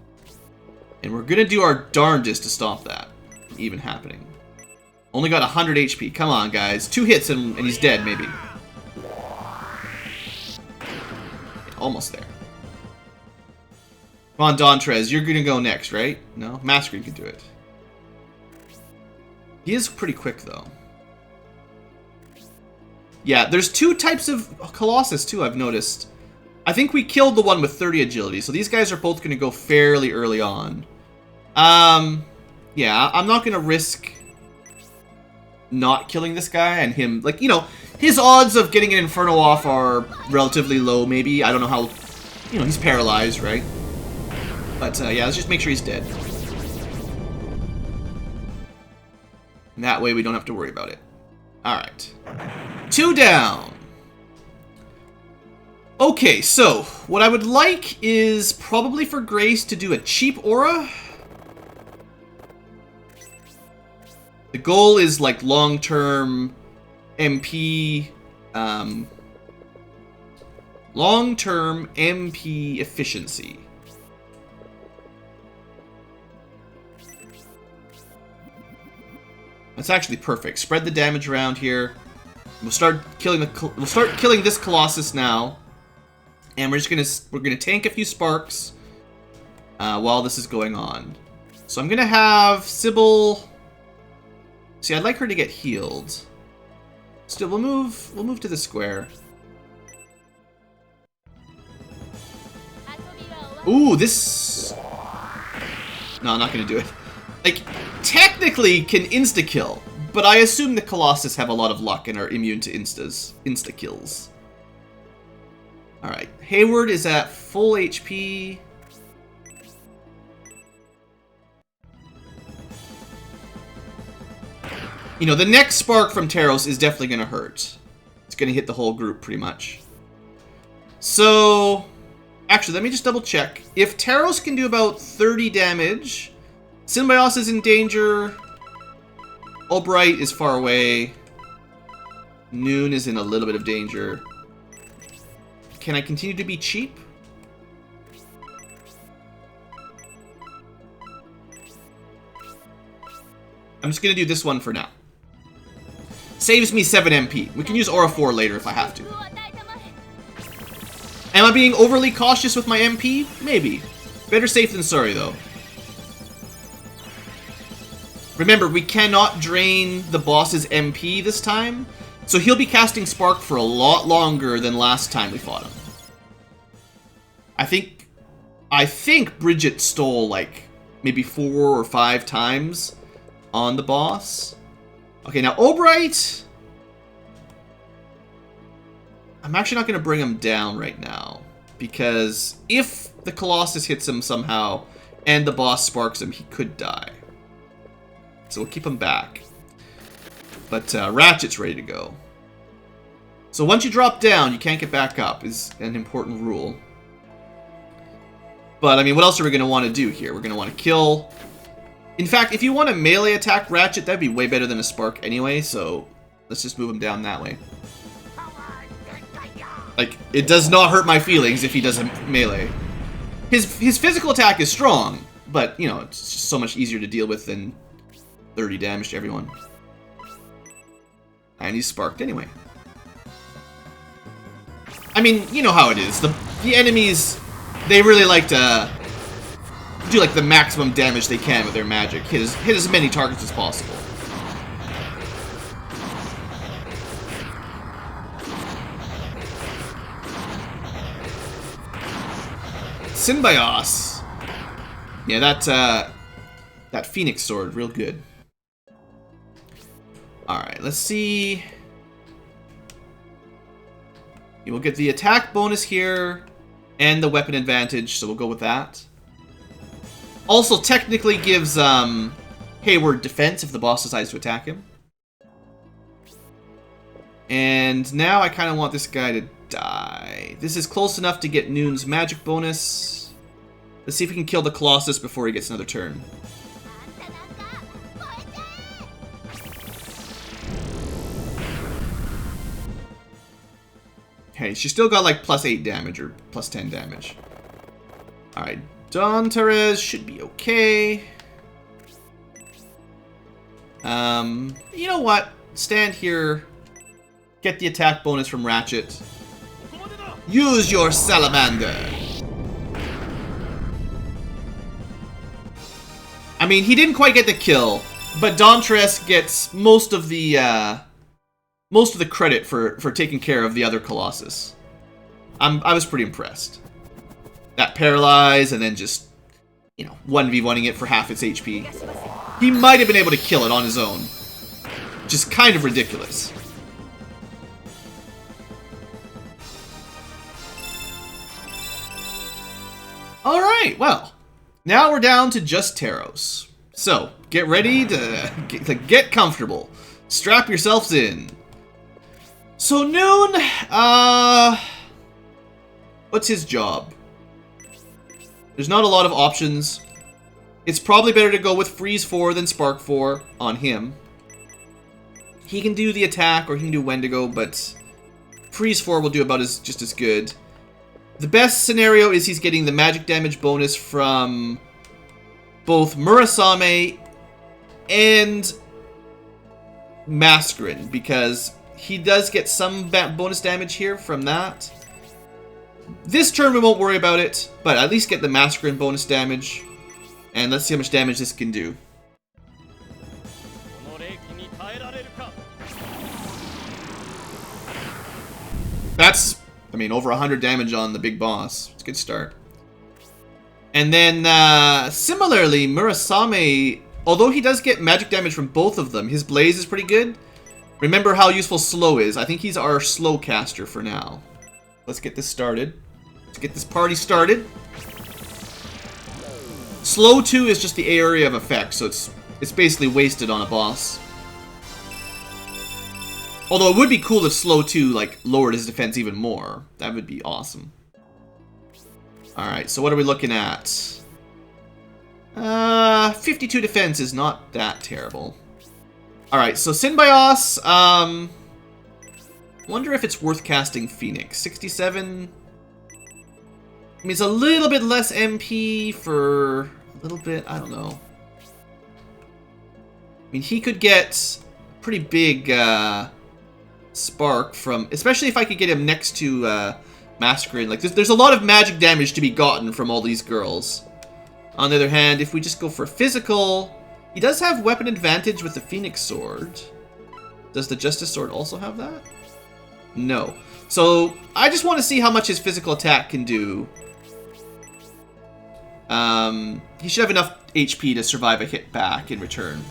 And we're going to do our darndest to stop that from even happening. Only got 100 HP. Come on, guys. 2 hits and he's dead, maybe. Almost there. Come on, Dontrez. You're going to go next, right? No? Masquerade can do it. He is pretty quick, though. Yeah, there's 2 types of Colossus, too, I've noticed. I think we killed the one with 30 agility, so these guys are both going to go fairly early on. Yeah, I'm not going to risk not killing this guy and him, like, you know, his odds of getting an Inferno off are relatively low, maybe. I don't know how, you know, he's paralyzed, right? But, yeah, let's just make sure he's dead. And that way we don't have to worry about it. Alright. 2 down. Okay, so what I would like is probably for Grace to do a cheap aura. The goal is like long-term MP, long-term MP efficiency. That's actually perfect. Spread the damage around here. We'll start killing this Colossus now, and we're gonna tank a few sparks while this is going on. So I'm gonna have Sybil. See, I'd like her to get healed. Still, we'll move to the square. Ooh, this. No, I'm not gonna do it. Like, technically can insta-kill, but I assume the Colossus have a lot of luck and are immune to insta-kills. Alright, Hayward is at full HP. You know, the next spark from Taros is definitely going to hurt. It's going to hit the whole group, pretty much. So, actually, let me just double check. If Taros can do about 30 damage, Symbios is in danger, Albright is far away, Noon is in a little bit of danger. Can I continue to be cheap? I'm just going to do this one for now. Saves me 7 MP. We can use Aura 4 later if I have to. Am I being overly cautious with my MP? Maybe. Better safe than sorry, though. Remember, we cannot drain the boss's MP this time, so he'll be casting Spark for a lot longer than last time we fought him. I think I think Bridget stole, like, maybe 4 or 5 times on the boss. Okay, now Obright... I'm actually not going to bring him down right now. Because if the Colossus hits him somehow and the boss sparks him, he could die. So we'll keep him back. But Ratchet's ready to go. So once you drop down, you can't get back up, is an important rule. But, I mean, what else are we going to want to do here? We're going to want to kill... In fact, if you want to melee attack Ratchet, that'd be way better than a spark anyway, so let's just move him down that way. Like, it does not hurt my feelings if he doesn't melee. His physical attack is strong, but, you know, it's just so much easier to deal with than 30 damage to everyone. And he's sparked anyway. I mean, you know how it is. The enemies, they really like to do like the maximum damage they can with their magic. Hit as many targets as possible. Synbios. Yeah, that Phoenix sword, real good. Alright, let's see. You will get the attack bonus here and the weapon advantage, so we'll go with that. Also technically gives Hayward defense if the boss decides to attack him. And now I kind of want this guy to die. This is close enough to get Noon's magic bonus. Let's see if we can kill the Colossus before he gets another turn. Hey, she's still got like +8 damage or +10 damage. Alright, Don Teres should be okay. You know what? Stand here. Get the attack bonus from Ratchet. Use your salamander. I mean, he didn't quite get the kill, but Don Teres gets most of the credit for taking care of the other Colossus. I was pretty impressed. That paralyze and then just, you know, 1v1ing it for half its HP. He might have been able to kill it on his own. Just kind of ridiculous. Alright, well, now we're down to just Taros. So, get ready to get comfortable. Strap yourselves in. So Noon, what's his job? There's not a lot of options. It's probably better to go with Freeze 4 than Spark 4 on him. He can do the attack or he can do Wendigo, but Freeze 4 will do about just as good. The best scenario is he's getting the magic damage bonus from both Murasame and Mascarin, because he does get some bonus damage here from that. This turn we won't worry about it, but at least get the Mascarin bonus damage. And let's see how much damage this can do. That's, I mean, over 100 damage on the big boss. It's a good start. And then, similarly, Murasame, although he does get magic damage from both of them, his Blaze is pretty good. Remember how useful Slow is. I think he's our Slow caster for now. Let's get this started. Let's get this party started. Slow 2 is just the area of effect, so it's basically wasted on a boss. Although it would be cool if Slow 2, like, lowered his defense even more. That would be awesome. Alright, so what are we looking at? 52 defense is not that terrible. Alright, so Synbios, wonder if it's worth casting Phoenix. 67... I mean, it's a little bit less MP for a little bit, I don't know. I mean, he could get pretty big, spark from, especially if I could get him next to, Mascarin. Like, there's a lot of magic damage to be gotten from all these girls. On the other hand, if we just go for physical, he does have weapon advantage with the Phoenix Sword. Does the Justice Sword also have that? No. So, I just want to see how much his physical attack can do. He should have enough HP to survive a hit back in return.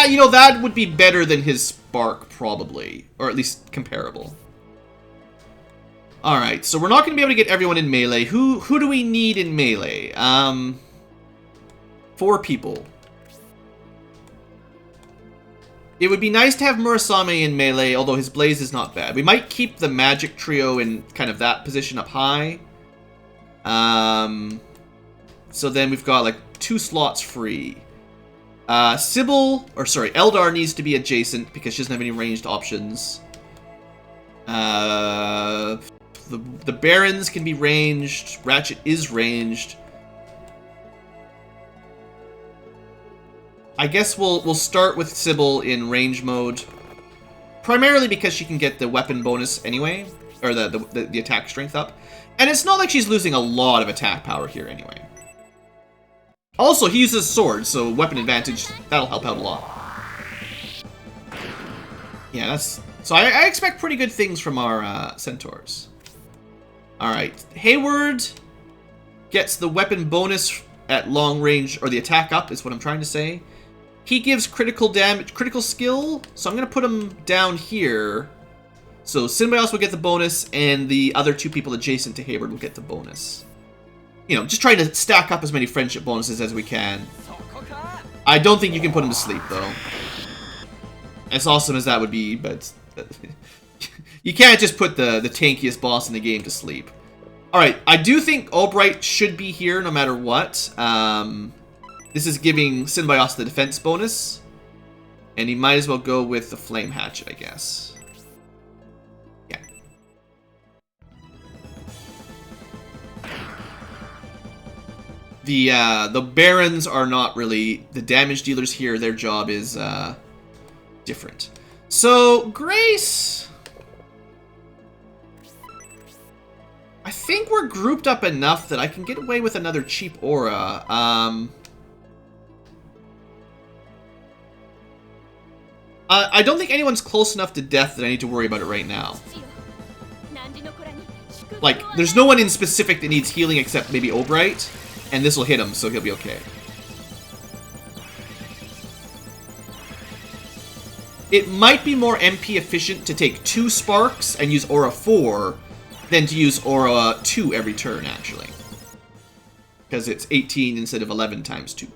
You know, that would be better than his Spark, probably. Or at least comparable. Alright, so we're not going to be able to get everyone in melee. Who do we need in melee? 4 people. It would be nice to have Murasame in melee, although his Blaze is not bad. We might keep the Magic Trio in kind of that position up high. So then we've got like 2 slots free. Eldar needs to be adjacent because she doesn't have any ranged options. The Barons can be ranged. Ratchet is ranged. I guess we'll start with Sybil in range mode. Primarily because she can get the weapon bonus anyway. Or the attack strength up. And it's not like she's losing a lot of attack power here anyway. Also, he uses sword, so weapon advantage, that'll help out a lot. Yeah, that's... So I expect pretty good things from our centaurs. Alright, Hayward gets the weapon bonus at long range, or the attack up is what I'm trying to say. He gives critical damage, critical skill, so I'm going to put him down here. So Synbios will get the bonus, and the other 2 people adjacent to Hayward will get the bonus. You know, just trying to stack up as many friendship bonuses as we can. I don't think you can put him to sleep, though. As awesome as that would be, but... you can't just put the tankiest boss in the game to sleep. Alright, I do think Albright should be here no matter what. This is giving Synbios the defense bonus. And he might as well go with the Flame Hatchet, I guess. The Barons are not really the damage dealers here. Their job is different. So, Grace... I think we're grouped up enough that I can get away with another cheap aura. I don't think anyone's close enough to death that I need to worry about it right now. Like, there's no one in specific that needs healing except maybe Albright. And this will hit him, so he'll be okay. It might be more MP efficient to take 2 sparks and use Aura 4 than to use Aura 2 every turn, actually. Because it's 18 instead of 11 times 2.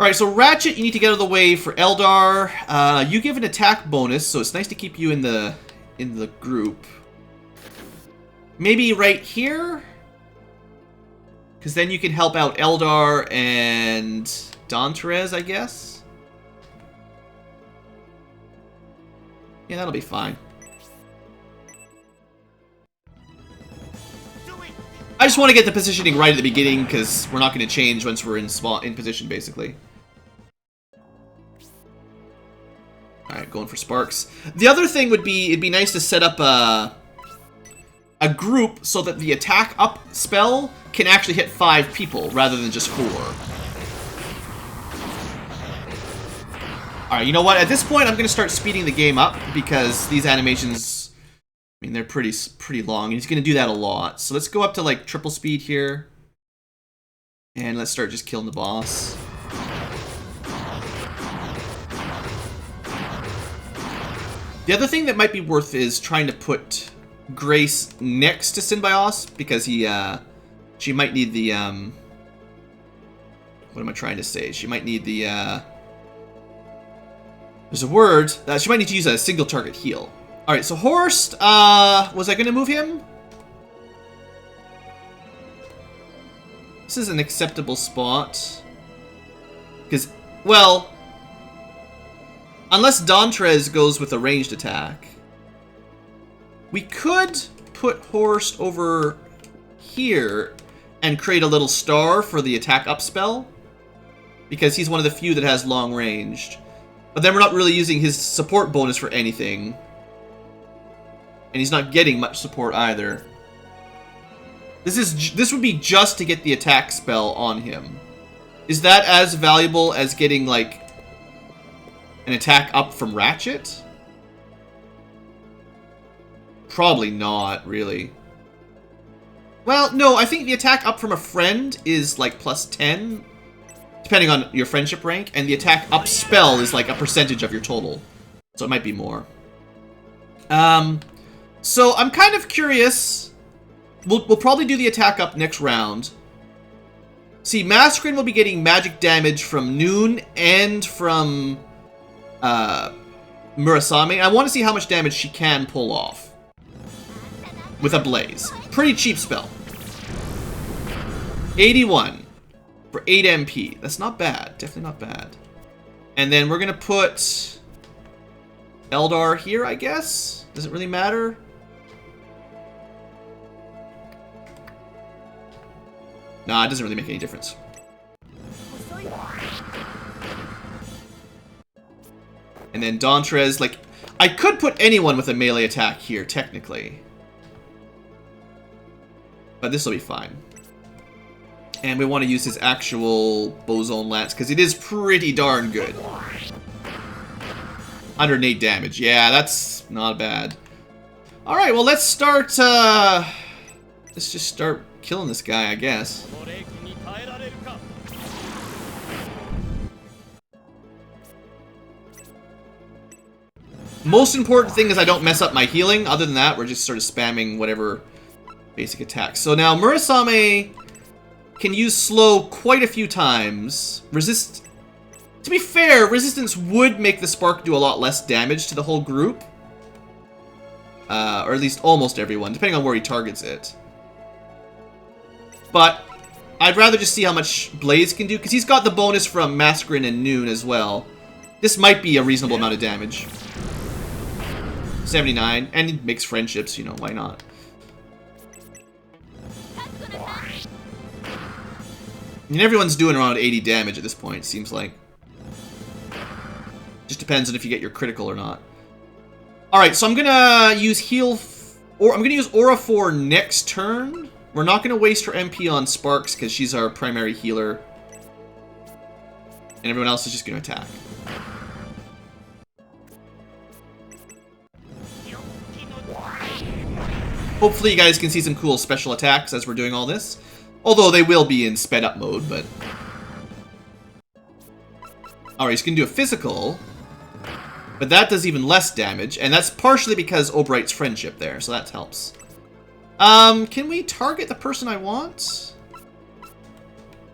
Alright, so Ratchet, you need to get out of the way for Eldar. You give an attack bonus, so it's nice to keep you in the group. Maybe right here? Because then you can help out Eldar and Teros, I guess? Yeah, that'll be fine. I just want to get the positioning right at the beginning, because we're not going to change once we're in position, basically. Alright, going for sparks. The other thing would be, it'd be nice to set up a group so that the attack up spell can actually hit 5 people rather than just 4. Alright, you know what? At this point, I'm going to start speeding the game up because these animations, I mean, they're pretty long. And he's going to do that a lot. So let's go up to like triple speed here. And let's start just killing the boss. The other thing that might be worth is trying to put Grace next to Synbios because she might need the what am I trying to say? She might need the there's a word that she might need to use a single target heal. All right, so Horst, was I going to move him? This is an acceptable spot because, well, unless Dantrez goes with a ranged attack. We could put Horst over here and create a little star for the attack up spell. Because he's one of the few that has long ranged. But then we're not really using his support bonus for anything. And he's not getting much support either. This would be just to get the attack spell on him. Is that as valuable as getting, like, an attack up from Ratchet? Probably not, really. Well, no, I think the attack up from a friend is like plus 10, depending on your friendship rank, and the attack up spell is like a percentage of your total. So it might be more. So I'm kind of curious. We'll probably do the attack up next round. See, Masquerin will be getting magic damage from Noon and from Murasame. I want to see how much damage she can pull off with a Blaze. Pretty cheap spell. 81 for 8 MP. That's not bad. Definitely not bad. And then we're going to put Eldar here, I guess. Does it really matter? Nah, it doesn't really make any difference. And then Dantrez, like, I could put anyone with a melee attack here, technically. But this will be fine. And we want to use his actual Bozone Lance, because it is pretty darn good. 108 damage. Yeah, that's not bad. Alright, well, let's start, let's just start killing this guy, I guess. Most important thing is I don't mess up my healing. Other than that, we're just sort of spamming whatever basic attacks. So now Murasame can use slow quite a few times. Resist... To be fair, resistance would make the spark do a lot less damage to the whole group. Or at least almost everyone, depending on where he targets it. But I'd rather just see how much Blaze can do, because he's got the bonus from Masquerin and Noon as well. This might be a reasonable amount of damage. 79, and he makes friendships, you know, why not? I mean, everyone's doing around 80 damage at this point, seems like. Just depends on if you get your critical or not. Alright, so I'm gonna use heal... Or I'm gonna use Aura 4 next turn. We're not gonna waste her MP on Sparks, because she's our primary healer. And everyone else is just gonna attack. Hopefully you guys can see some cool special attacks as we're doing all this. Although they will be in sped up mode, but... Alright, he's gonna do a physical. But that does even less damage, and that's partially because Obright's friendship there, so that helps. Can we target the person I want?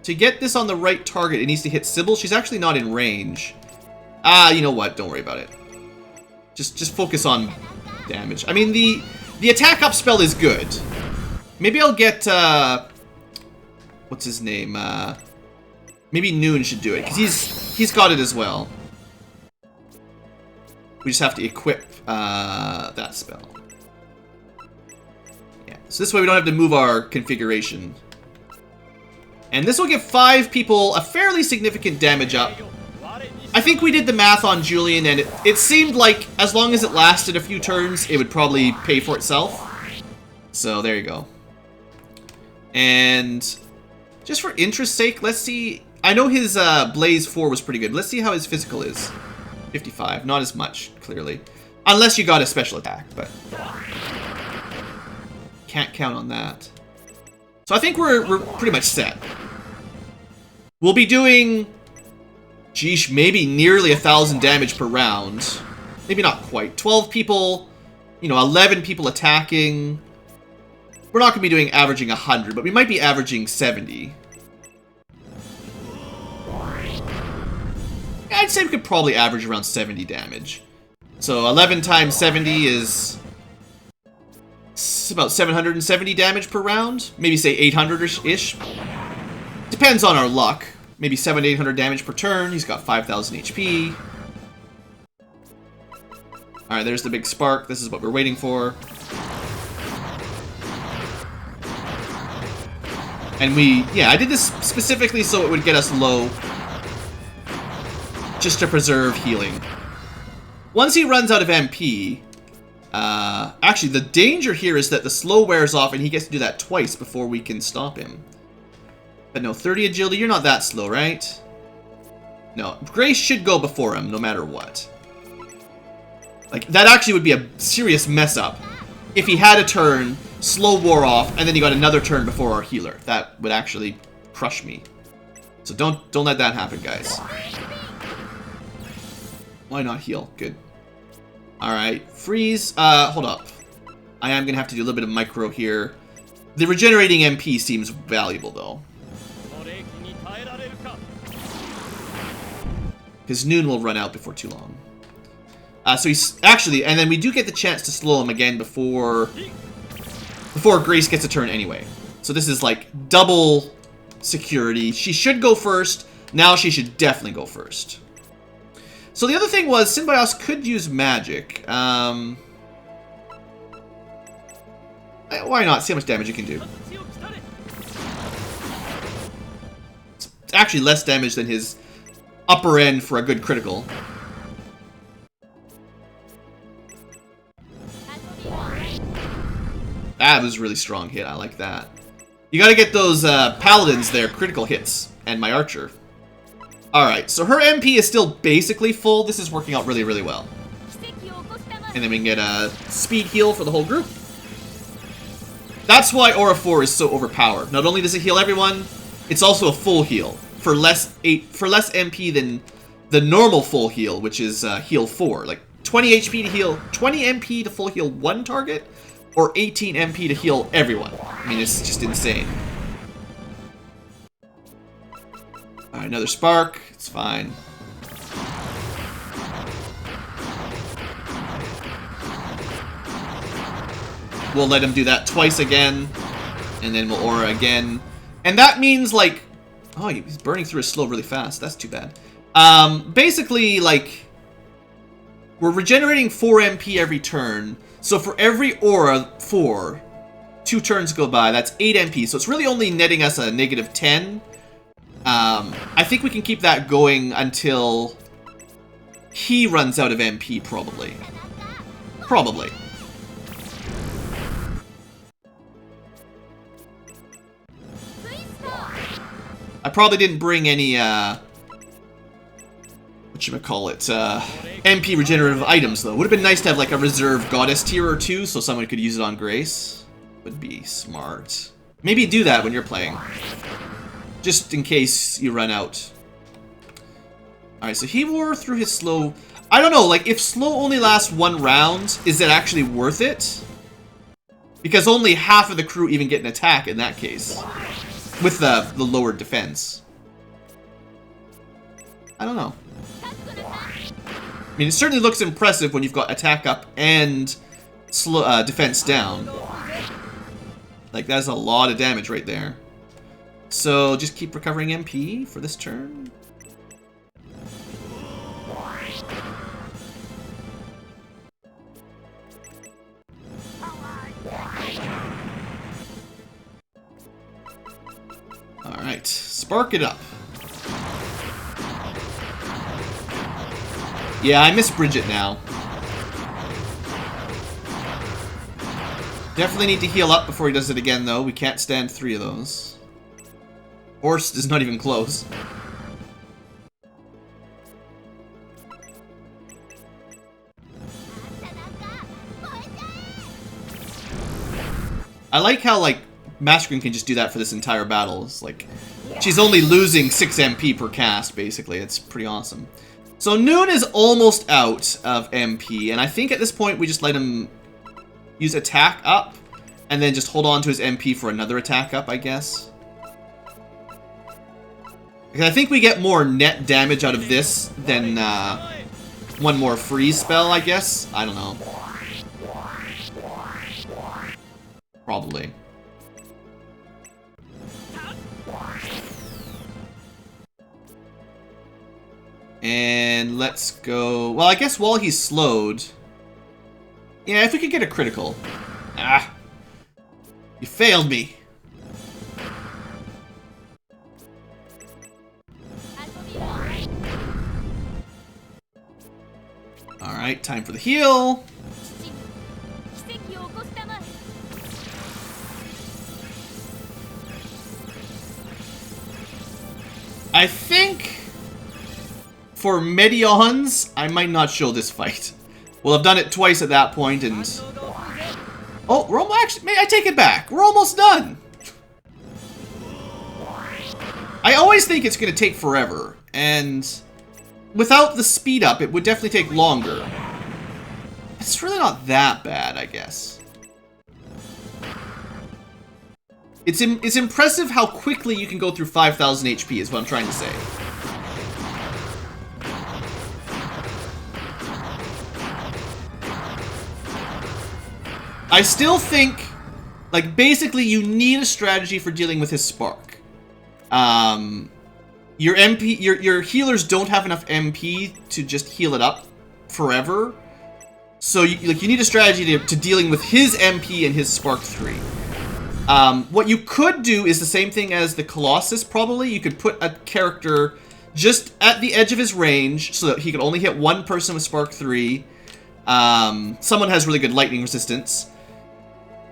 To get this on the right target, it needs to hit Sybil. She's actually not in range. You know what? Don't worry about it. Just focus on damage. I mean, the attack up spell is good. Maybe I'll get, what's his name? Maybe Noon should do it, because he's got it as well. We just have to equip that spell. Yeah, so this way we don't have to move our configuration. And this will give 5 people a fairly significant damage up. I think we did the math on Julian, and it seemed like as long as it lasted a few turns, it would probably pay for itself. So there you go. And just for interest's sake, let's see. I know his Blaze 4 was pretty good. Let's see how his physical is. 55, not as much, clearly. Unless you got a special attack, but... Can't count on that. So I think we're pretty much set. We'll be doing... Geesh, maybe nearly 1,000 damage per round. Maybe not quite. 12 people, you know, 11 people attacking. We're not going to be doing averaging 100, but we might be averaging 70. I'd say we could probably average around 70 damage. So 11 times 70 is about 770 damage per round. Maybe say 800-ish. Depends on our luck. Maybe 700 to 800 damage per turn. He's got 5,000 HP. Alright, there's the big spark. This is what we're waiting for. And yeah, I did this specifically so it would get us low. Just to preserve healing. Once he runs out of MP... actually, the danger here is that the slow wears off and he gets to do that twice before we can stop him. But no, 30 agility, you're not that slow, right? No, Grace should go before him, no matter what. Like, that actually would be a serious mess up. if he had a turn, slow wore off, and then he got another turn before our healer. That would actually crush me. So don't let that happen, guys. Why not heal? Good. Alright, freeze. Hold up. I am gonna have to do a little bit of micro here. The regenerating MP seems valuable, though. Because Noon will run out before too long. So he's actually, and then we do get the chance to slow him again before Grace gets a turn anyway. So this is like double security. She should go first. Now she should definitely go first. So the other thing was Synbios could use magic. Why not? See how much damage you can do. It's actually less damage than his upper end for a good critical. That was a really strong hit. I like that. You gotta get those paladins there, critical hits, and my archer. Alright, so her MP is still basically full. This is working out really, really well. And then we can get a speed heal for the whole group. That's why Aura 4 is so overpowered. Not only does it heal everyone, it's also a full heal for less MP than the normal full heal, which is heal 4. Like 20 HP to heal, 20 MP to full heal one target, or 18 MP to heal everyone. I mean, it's just insane. Alright, another spark. It's fine. We'll let him do that twice again. And then we'll aura again. And that means, like... Oh, he's burning through his slow really fast. That's too bad. Basically, like... We're regenerating 4 MP every turn. So for every aura 4, 2 turns go by. That's 8 MP. So it's really only netting us a negative 10. I think we can keep that going until he runs out of MP, probably. Probably. I probably didn't bring any, whatchamacallit, MP regenerative items, though. Would have been nice to have, like, a reserve goddess tier or 2, so someone could use it on Grace. Would be smart. Maybe do that when you're playing. Just in case you run out. Alright, so he wore through his slow... I don't know, like, if slow only lasts 1 round, is it actually worth it? Because only half of the crew even get an attack in that case. With the lowered defense. I don't know. I mean, it certainly looks impressive when you've got attack up and slow, defense down. Like, that's a lot of damage right there. So, just keep recovering MP for this turn. Alright, spark it up. Yeah, I miss Bridget now. Definitely need to heal up before he does it again, though. We can't stand 3 of those. Horst is not even close. I like how, like, Masquerade can just do that for this entire battle. It's like, she's only losing 6 MP per cast, basically. It's pretty awesome. So Noon is almost out of MP, and I think at this point we just let him use attack up, and then just hold on to his MP for another attack up, I guess. Because I think we get more net damage out of this than one more freeze spell, I guess. I don't know. Probably. And let's go... Well, I guess while he's slowed... Yeah, if we could get a critical. Ah! You failed me! Alright, time for the heal! I think... For Medions, I might not show this fight. We'll have done it twice at that point, and Oh, we're almost actually. May I take it back? We're almost done. I always think it's going to take forever, and without the speed up, it would definitely take longer. It's really not that bad, I guess. It's impressive how quickly you can go through 5,000 HP, is what I'm trying to say. I still think, like, basically you need a strategy for dealing with his spark. Your MP, your healers don't have enough MP to just heal it up forever. So you need a strategy to dealing with his MP and his spark 3. What you could do is the same thing as the Colossus, probably. You could put a character just at the edge of his range so that he can only hit one person with spark 3. Someone has really good lightning resistance.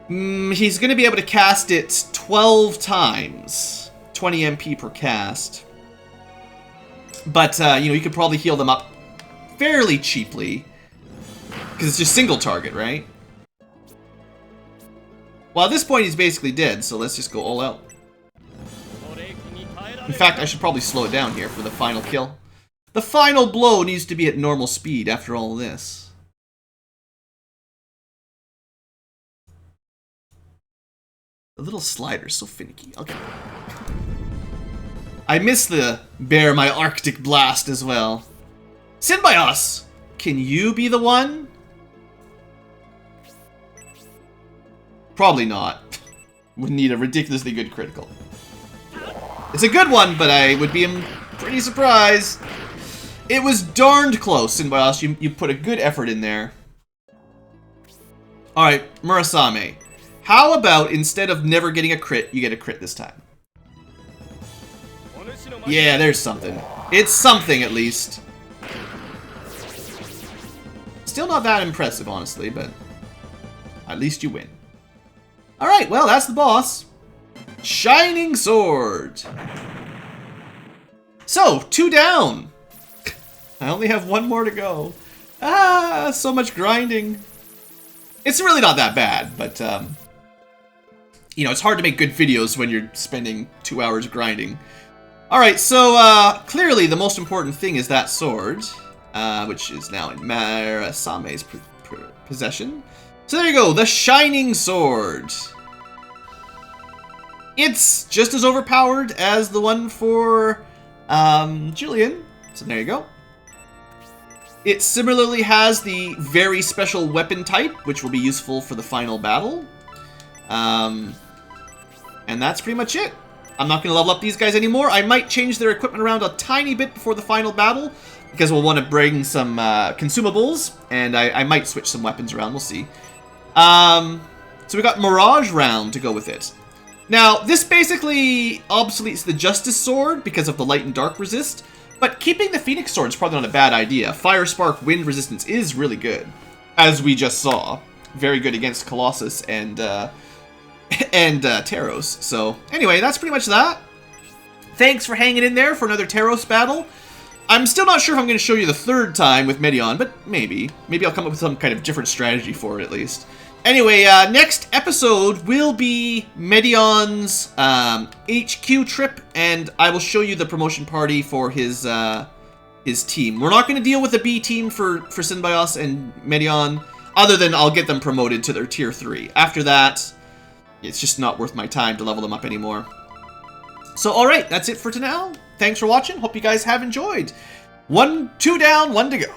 He's going to be able to cast it 12 times. 20 MP per cast. But, you could probably heal them up fairly cheaply. Because it's just single target, right? Well, at this point, he's basically dead, so let's just go all out. In fact, I should probably slow it down here for the final kill. The final blow needs to be at normal speed after all this. The little slider's so finicky. Okay. I miss the bear my Arctic blast as well. Synbios! Can you be the one? Probably not. Would need a ridiculously good critical. It's a good one, but I would be pretty surprised. It was darned close, Synbios. You put a good effort in there. Alright, Murasame. How about instead of never getting a crit, you get a crit this time? Yeah, there's something. It's something, at least. Still not that impressive, honestly, but at least you win. Alright, well, that's the boss. Shining Sword. So, 2 down. I only have 1 more to go. Ah, so much grinding. It's really not that bad, but, it's hard to make good videos when you're spending 2 hours grinding. Alright, so, clearly the most important thing is that sword, which is now in Murasame's possession. So there you go, the Shining Sword. It's just as overpowered as the one for Julian. So there you go. It similarly has the very special weapon type, which will be useful for the final battle. And that's pretty much it. I'm not going to level up these guys anymore. I might change their equipment around a tiny bit before the final battle, because we'll want to bring some consumables, and I might switch some weapons around. We'll see. So we got Mirage Round to go with it. Now, this basically obsoletes the Justice Sword because of the Light and Dark resist, but keeping the Phoenix Sword is probably not a bad idea. Fire, Spark, Wind resistance is really good, as we just saw. Very good against Colossus and Teros. So, anyway, that's pretty much that. Thanks for hanging in there for another Taros battle. I'm still not sure if I'm going to show you the 3rd time with Medion, but maybe. Maybe I'll come up with some kind of different strategy for it, at least. Anyway, next episode will be Medion's HQ trip, and I will show you the promotion party for his team. We're not going to deal with the B team for Synbios and Medion, other than I'll get them promoted to their tier 3. After that, it's just not worth my time to level them up anymore. So, alright, that's it for now. Thanks for watching. Hope you guys have enjoyed. 2 down, 1 to go.